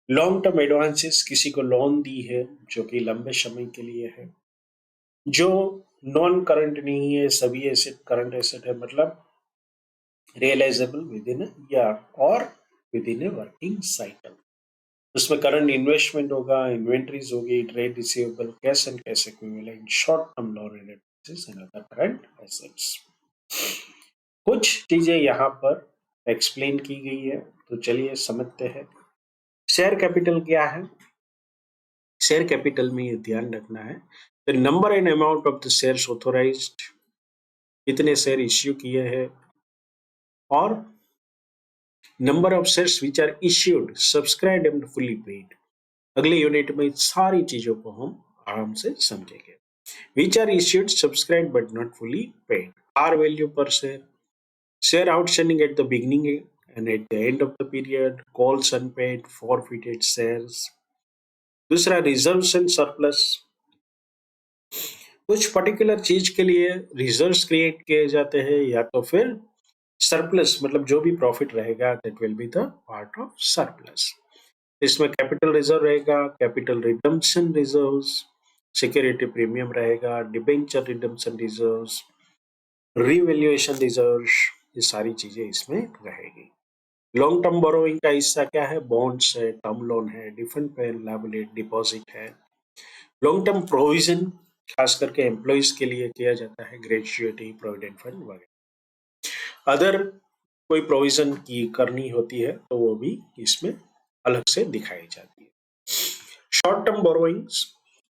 लॉन्ग टर्म एडवांसेस, किसी को लोन दी है जो कि लंबे समय के लिए है। जो नॉन करंट नहीं है, सभी एसेट करंट एसेट है, मतलब रियलाइजेबल विद इन ईयर और with in a working cycle. उसमें करंट इन्वेस्टमेंट होगा, इन्वेंट्रीज होगी, trade receivable, cash and cash equivalent, short term loan advances and other current assets. कुछ चीजें यहाँ पर एक्सप्लेन की गई है, तो चलिए समझते हैं। शेयर कैपिटल क्या है? शेयर कैपिटल में ये ध्यान रखना है, the number and amount of the shares authorised, कितने शेयर इश्यू किए हैं, और number of shares which are issued, subscribed and fully paid. अगले यूनिट में सारी चीजों को हम आराम से समझेंगे। Which are issued, subscribed but not fully paid, are value per share, share outstanding at the beginning and at the end of the period, calls unpaid, forfeited shares. दूसरा रिजर्व्स एंड सरप्लस, कुछ particular चीज के लिए reserves create किए जाते हैं या तो फिर सरप्लस, मतलब जो भी प्रॉफिट रहेगा that will be the part of surplus. इसमें कैपिटल रिजर्व रहेगा, capital redemption reserves, security premium रहेगा, debenture redemption reserves, revaluation reserves, ये सारी चीजें इसमें रहेगी। लॉन्ग टर्म बोरोइंग का हिस्सा क्या है? बॉन्ड्स है, टर्म लोन है, डिफरेंट पे लायबिलिटी, डिपॉजिट है। लॉन्ग टर्म प्रोविजन खास करके एम्प्लॉइज के लिए किया जाता है, ग्रेजुएटी, प्रोविडेंट फंड वगैरह। अदर कोई प्रोविजन की करनी होती है तो वो भी इसमें अलग से दिखाई जाती है। Short term borrowings,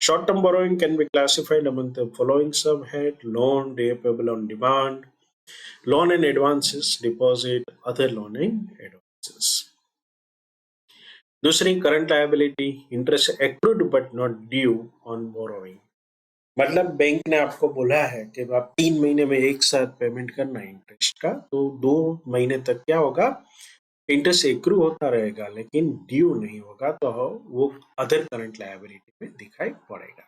short term borrowing can be classified among the following subhead: loan, repayable on demand, loan and advances, deposit, other loan and advances. दूसरी current liability, interest accrued but not due on borrowing, मतलब bank ने आपको बोला है कि आप 3 महीने में एक साथ पेमेंट करना है इंटरेस्ट का, तो 2 महीने तक क्या होगा, इंटरेस्ट एक्रू होता रहेगा लेकिन ड्यू नहीं होगा, तो वो अदर करंट लायबिलिटी में दिखाई पड़ेगा।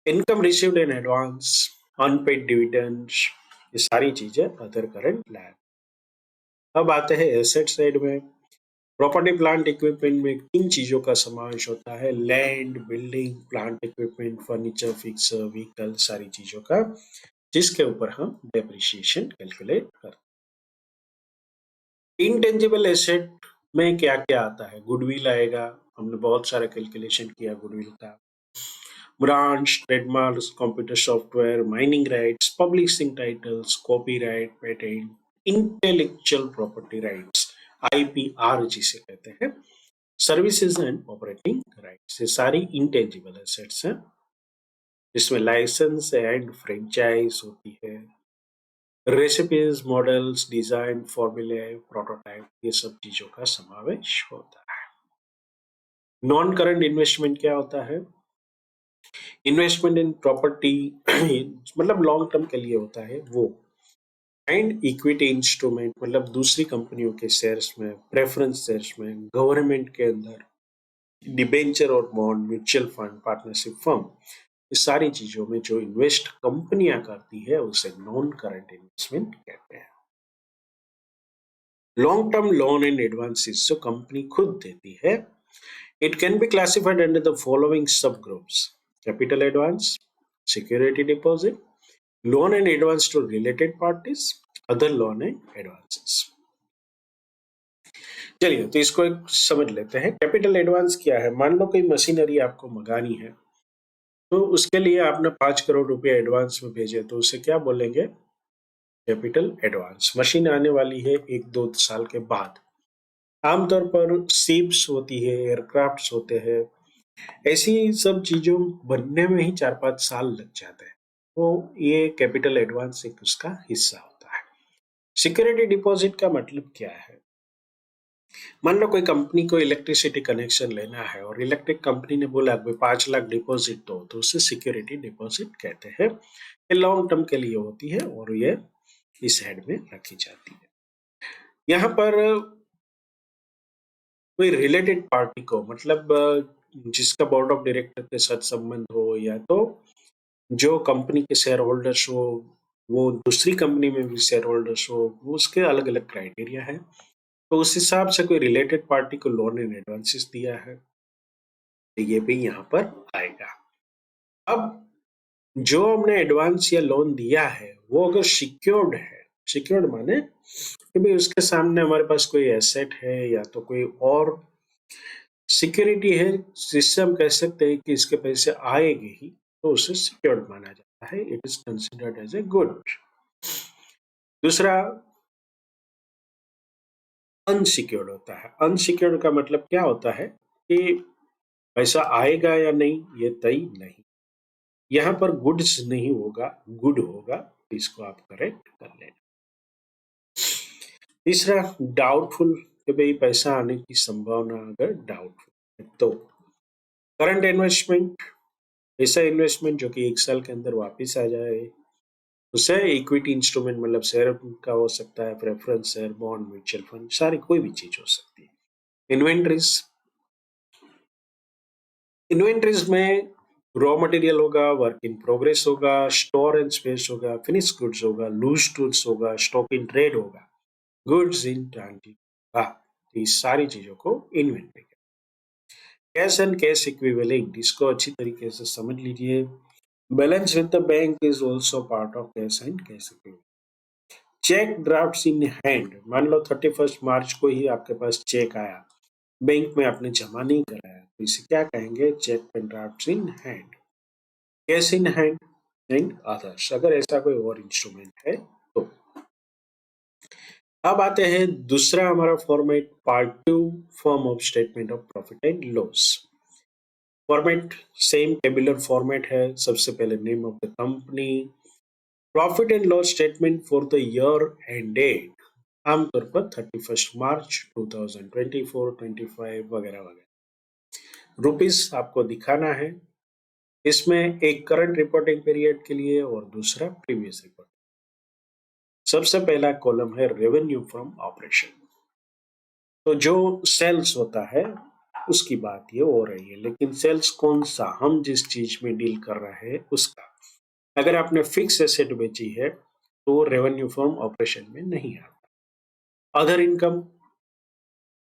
Income received in advance, unpaid dividends, ये सारी चीजें अदर करंट लायबिलिटी। अब आते हैं एसेट साइड में। प्रॉपर्टी प्लांट इक्विपमेंट में किन चीजों का समावेश होता है? Land, building, plant equipment, furniture, fixture, vehicle, सारी चीजों का जिसके ऊपर हम डेप्रिसिएशन कैलकुलेट करते हैं। इंटेंजिबल एसेट में क्या क्या आता है? गुडविल आएगा, हमने बहुत सारा कैलकुलेशन किया गुडविल का। Branch, trademarks, computer software, mining rights, publishing titles, copyright, patent, intellectual property rights, IPR जिसे कहते हैं, सर्विसेज एंड ऑपरेटिंग राइट्स, ये सारी इंटेंजिबल एसेट्स हैं। इसमें लाइसेंस एंड फ्रेंचाइज होती है, रेसिपीज, मॉडल्स, डिजाइन, फॉर्मूले, प्रोटोटाइप, ये सब चीजों का समावेश होता है। नॉन करंट इन्वेस्टमेंट क्या होता है? इन्वेस्टमेंट इन प्रॉपर्टी मतलब लॉन्ग टर्म के लिए होता है वो। एंड इक्विटी इंस्ट्रूमेंट मतलब दूसरी कंपनियों के शेयर्स में, प्रेफरेंस शेयर्स में, गवर्नमेंट के अंदर, डिबेंचर और bond, mutual fund, partnership firm, इस सारी चीजों में जो इन्वेस्ट कंपनियां करती है उसे नॉन करंट इन्वेस्टमेंट कहते हैं। Long term loan and advances जो कंपनी खुद देती है, it can be classified under the following sub groups: capital advance, security deposit, loan and advance to related parties, other loan and advances. चलिए तो इसको एक समझ लेते हैं। कैपिटल एडवांस क्या है? मान लो कोई मशीनरी आपको मंगानी है, तो उसके लिए आपने 5 करोड़ रुपए एडवांस में भेजे, तो उसे क्या बोलेंगे? Capital advance. मशीन आने वाली है 1-2 साल के बाद। आमतौर पर शिप्स होती है, एयरक्राफ्ट्स होते हैं, ऐसी सब चीजों बनने में ही 4-5 साल लग जाते हैं, तो ये कैपिटल एडवांस एक उसका हिस्सा होता है। सिक्योरिटी डिपॉजिट का मतलब क्या है? मान लो कोई कंपनी को इलेक्ट्रिसिटी कनेक्शन लेना है और इलेक्ट्रिक कंपनी ने बोला कि 5 लाख डिपॉजिट दो, तो उसे सिक्योरिटी डिपॉजिट कहते हैं। ये लॉन्ग टर्म के लिए होती है और ये इस हेड में रखी जाती है। यहाँ पर कोई रिलेटेड पार्टी को, मतलब जिसका बोर्ड ऑफ डायरेक्टर के साथ संबंध हो, या तो जो कंपनी के शेयर होल्डर्स हो, वो दूसरी कंपनी में भी शेयर होल्डर्स हो, वो उसके अलग अलग क्राइटेरिया है। तो उस हिसाब से कोई रिलेटेड पार्टी को लोन इन एडवांसेस दिया है, तो ये भी यहाँ पर आएगा। अब जो हमने एडवांस या लोन दिया है वो अगर सिक्योर्ड है, सिक्योर्ड माने कि भाई उसके सामने हमारे पास कोई एसेट है या तो कोई और सिक्योरिटी है जिससे हम कह सकते हैं कि इसके पैसे आएंगे ही, तो उसे सिक्योर्ड माना जाता है। It is considered as a good. दूसरा अनसिक्योर्ड होता है। अनसिक्योर्ड का मतलब क्या होता है कि पैसा आएगा या नहीं ये तय नहीं, यहाँ पर गुड्स नहीं होगा, गुड होगा, इसको आप करेक्ट कर लेना। तीसरा डाउटफुल, कि भाई पैसा आने की संभावना अगर डाउटफुल है तो। करंट इन्वेस्टमेंट, ऐसा इन्वेस्टमेंट जो कि 1 साल के अंदर वापस आ जाए, उसे इक्विटी इंस्ट्रूमेंट मतलब शेयर का हो सकता है, preference share, bond, mutual fund, सारी कोई भी चीज हो सकती है। इन्वेंट्रीज, इन्वेंट्रीज में रॉ मटेरियल होगा, वर्क इन प्रोग्रेस होगा, स्टोर एंड स्पेस होगा, फिनिश गुड्स होगा, लूज टूल्स होगा, स्टॉक इन ट्रेड होगा, गुड्स इन ट्रांजिट होगा। इस सारी चीजों को inventory. Cash and cash equivalent, इसको अच्छी तरीके से समझ लीजिए। Balance with the bank is also part of cash and cash equivalent. Cheque drafts in hand, मान लो 31 मार्च को ही आपके पास चेक आया, बैंक में आपने जमा नहीं कराया, तो इसे क्या कहेंगे? Cheque and drafts in hand, cash in hand and others, अगर ऐसा कोई और इंस्ट्रूमेंट है तो। अब आते हैं दूसरा हमारा format, part 2, form of statement of profit and loss. Format same tabular format है। सबसे पहले name of the company, profit and loss statement for the year ended, आमतौर पर 31 मार्च 2024, 25 वगैरह वगैरह। रुपीस आपको दिखाना है। इसमें एक करंट रिपोर्टिंग पीरियड के लिए और दूसरा प्रीवियस रिपोर्ट। सबसे पहला कॉलम है रेवेन्यू फ्रॉम ऑपरेशन, तो जो सेल्स होता है उसकी बात ये हो रही है, लेकिन सेल्स कौन सा, हम जिस चीज में डील कर रहे हैं उसका। अगर आपने फिक्स एसेट बेची है तो रेवेन्यू फ्रॉम ऑपरेशन में नहीं आता। अदर इनकम,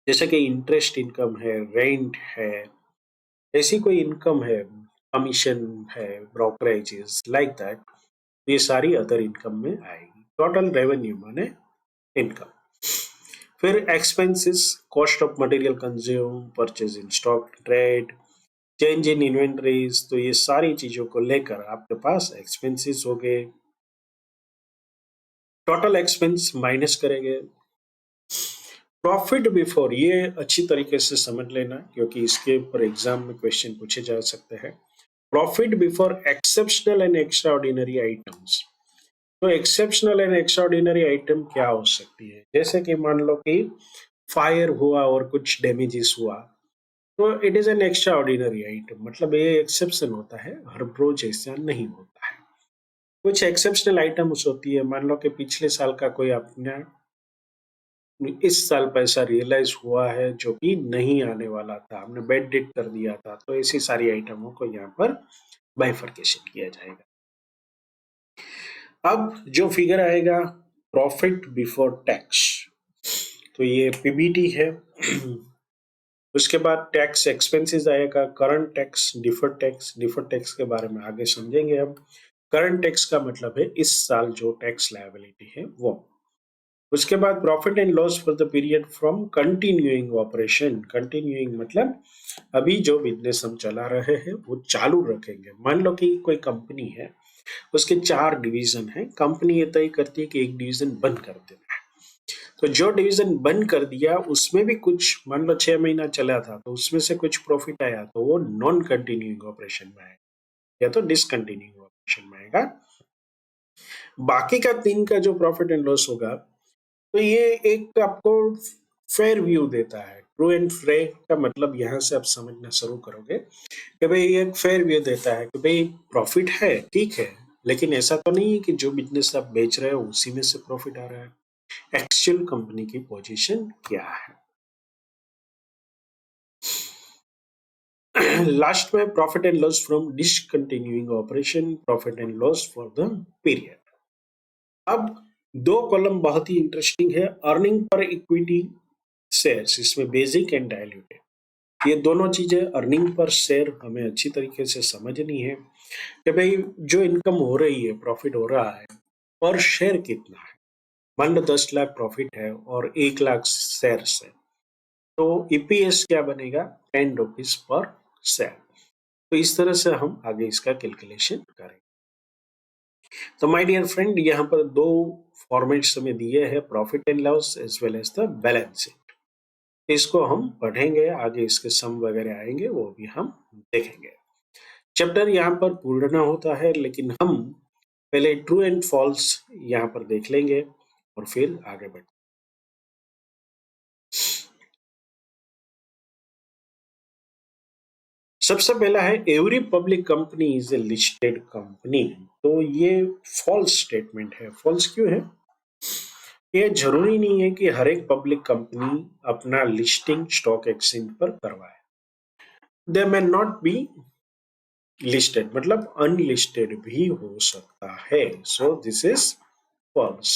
जैसे कि इंटरेस्ट इनकम है, रेंट है, ऐसी कोई इनकम है, कमीशन है, ब्रोकरेजेस लाइक दैट, ये सारी अदर इनकम में आएगी। टोटल रेवेन्यू माने इनकम। फिर expenses, cost of material consume, purchase in stock, trade, change in inventories, तो ये सारी चीजों को लेकर आपके पास एक्सपेंसेस हो गए। टोटल एक्सपेंस माइनस करेंगे। प्रॉफिट बिफोर, ये अच्छी तरीके से समझ लेना क्योंकि इसके ऊपर एग्जाम में क्वेश्चन पूछे जा सकते हैं। Profit before exceptional and extraordinary items. तो exceptional and extraordinary item क्या हो सकती है? जैसे कि मान लो कि फायर हुआ और कुछ डैमेजेस हुआ, तो it is an extra ordinary item, मतलब ये एक्सेप्शन होता है, हर रोज ऐसा नहीं होता है। कुछ एक्सेप्शनल आइटम्स होती है, मान लो कि पिछले साल का कोई अपना इस साल पैसा रियलाइज हुआ है जो कि नहीं आने वाला था, हमने बेड डिट कर दिया था, तो ऐसी सारी आइटमों को यहाँ पर बाइफर्केशन किया जाएगा। अब जो फिगर आएगा प्रॉफिट बिफोर टैक्स, तो ये पीबीटी है। उसके बाद टैक्स एक्सपेंसेस आएगा, current tax, deferred tax. Deferred tax के बारे में आगे समझेंगे हम। करंट टैक्स का मतलब है इस साल जो टैक्स लायबिलिटी है वो। उसके बाद profit and loss for the period from continuing operation. Continuing मतलब अभी जो बिजनेस हम चला रहे हैं वो चालू रखेंगे। मान लो कि कोई कंपनी है, उसके 4 डिवीजन है, कंपनी ये तय करती है कि एक डिवीजन बंद कर देना है, तो जो डिवीजन बंद कर दिया उसमें भी कुछ, मान लो 6 महीना चला था तो उसमें से कुछ प्रॉफिट आया, तो वो नॉन कंटिन्यूइंग ऑपरेशन में आएगा या तो डिसकंटिन्यूइंग ऑपरेशन में आएगा। बाकी का 3 का जो प्रॉफिट एंड लॉस होगा, तो ये एक आपको फेयर व्यू देता है। ट्रू एंड फेयर का मतलब यहाँ से आप समझना शुरू करोगे कि भाई ये एक फेयर व्यू देता है कि भाई प्रॉफिट है, ठीक है, लेकिन ऐसा तो नहीं है कि जो बिजनेस आप बेच रहे हो उसी में से प्रॉफिट आ रहा है। एक्चुअल कंपनी की पोजीशन क्या है। लास्ट में profit and loss from discontinuing operation, profit and loss for the period. अब 2 कॉलम बहुत ही इंटरेस्टिंग है, अर्निंग पर इक्विटी शेयर्स, इसमें बेसिक एंड डायल्यूटेड, ये दोनों चीजें अर्निंग पर शेयर हमें अच्छी तरीके से समझनी है कि भाई जो इनकम हो रही है, प्रॉफिट हो रहा है, पर शेयर कितना है। मान लो 10 लाख प्रॉफिट है और 1 लाख शेयर्स है, तो ईपीएस क्या बनेगा? 10 रुपीज पर शेयर। तो इस तरह से हम आगे इसका कैलकुलेशन करेंगे। तो माय डियर फ्रेंड, यहाँ पर 2 फॉर्मेट्स हमें दिए हैं, profit and loss as well as the balance sheet. इसको हम पढ़ेंगे आगे, इसके सम वगैरह आएंगे वो भी हम देखेंगे। चैप्टर यहाँ पर पूर्ण होता है, लेकिन हम पहले ट्रू एंड फॉल्स यहाँ पर देख लेंगे और फिर आगे बढ़ेंगे। सबसे पहला है every public company is a listed company. तो ये फॉल्स स्टेटमेंट है। फॉल्स क्यों है? ये जरूरी नहीं है कि हर एक पब्लिक कंपनी अपना लिस्टिंग स्टॉक एक्सचेंज पर करवाए। They may not be listed, मतलब अनलिस्टेड भी हो सकता है। So this is false.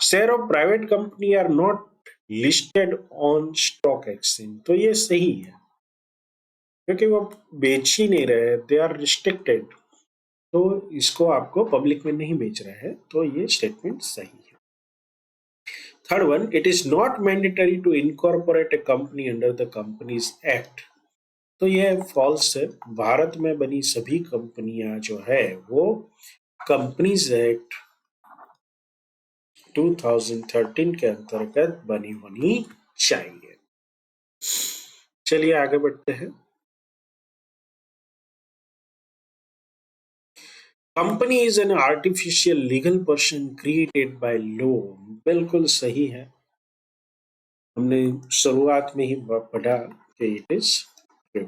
Share of private company are not listed on stock exchange, तो ये सही है क्योंकि वो बेच ही नहीं रहे, दे आर रिस्ट्रिक्टेड, तो इसको आपको पब्लिक में नहीं बेच रहे हैं, तो ये स्टेटमेंट सही है। Third one, it is not mandatory to incorporate a company under the companies act. तो ये फॉल्स है। भारत में बनी सभी कंपनियां जो है वो कंपनीज एक्ट 2013 के अंतर्गत बनी होनी चाहिए। चलिए आगे बढ़ते हैं। Company is an artificial legal person created by law. बिल्कुल सही है, हमने शुरुआत में ही पढ़ा कि it is true.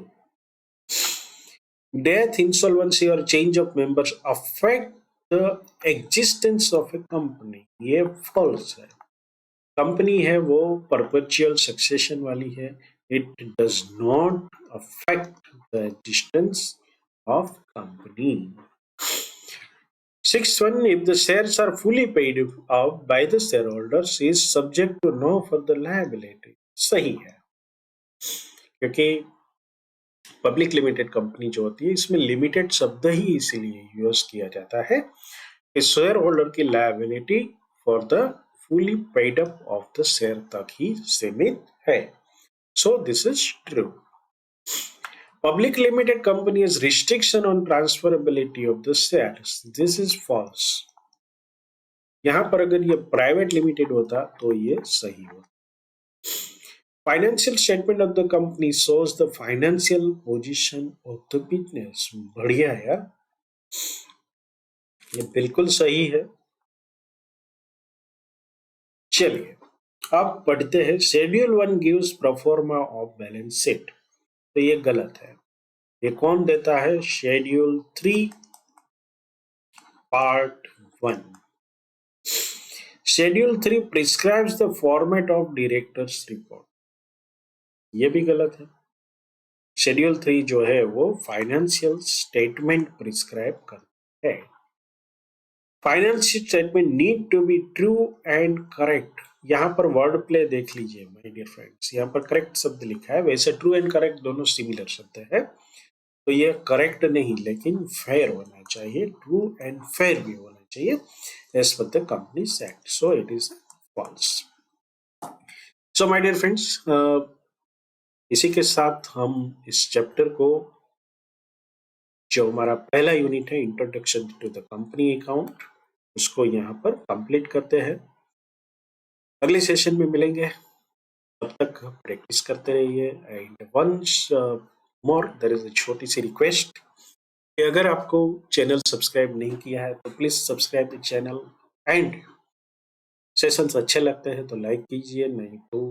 Death, insolvency और change of members affect the existence of a company, ये फॉल्स है। कंपनी है वो परपेचुअल सक्सेशन वाली है, it does not affect the existence of company. Sixth one, if the shares are fully paid out by the shareholders, is subject to no further liability. सही है, क्योंकि public limited company जो होती है इसमें limited शब्द ही इसीलिए यूज किया जाता है कि शेयर होल्डर की liability for the fully paid up of the share तक ही सीमित है. So this is true. Public limited company has restriction on transferability of the shares. This is false. यहां पर अगर ये प्राइवेट लिमिटेड होता तो ये सही होता. Financial statement of the company shows the financial position of the business. बढ़िया है यार, ये बिल्कुल सही है. चलिए अब पढ़ते हैं. Schedule 1 gives proforma of balance sheet. तो ये गलत है. ये कौन देता है? Schedule 3 part 1. Schedule 3 prescribes the format of directors report. ये भी गलत है. शेड्यूल 3 जो है वो फाइनेंशियल स्टेटमेंट प्रिस्क्राइब करता है. Financial statement need to be true and correct. यहाँ पर वर्ड प्ले देख लीजिए माय डियर फ्रेंड्स. यहाँ पर करेक्ट शब्द लिखा है. वैसे ट्रू एंड करेक्ट दोनों सिमिलर शब्द है, तो ये करेक्ट नहीं लेकिन फेयर होना चाहिए. ट्रू एंड फेयर भी होना चाहिए as per the companies act. So it is false. So my dear friends, इसी के साथ हम इस चैप्टर को, जो हमारा पहला यूनिट है introduction to the company account, उसको यहाँ पर कंप्लीट करते हैं. अगले सेशन में मिलेंगे. तब तक प्रैक्टिस करते रहिए. And once more there is a छोटी सी रिक्वेस्ट कि अगर आपको चैनल सब्सक्राइब नहीं किया है तो please subscribe the channel. And sessions अच्छे लगते हैं तो लाइक कीजिए, नहीं तो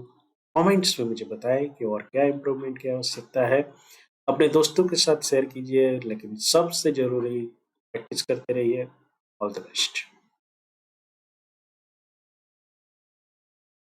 कमेंट्स में मुझे बताएं कि और क्या इम्प्रूवमेंट की आवश्यकता है. अपने दोस्तों के साथ शेयर कीजिए, लेकिन सबसे जरूरी प्रैक्टिस करते रहिए. All the best.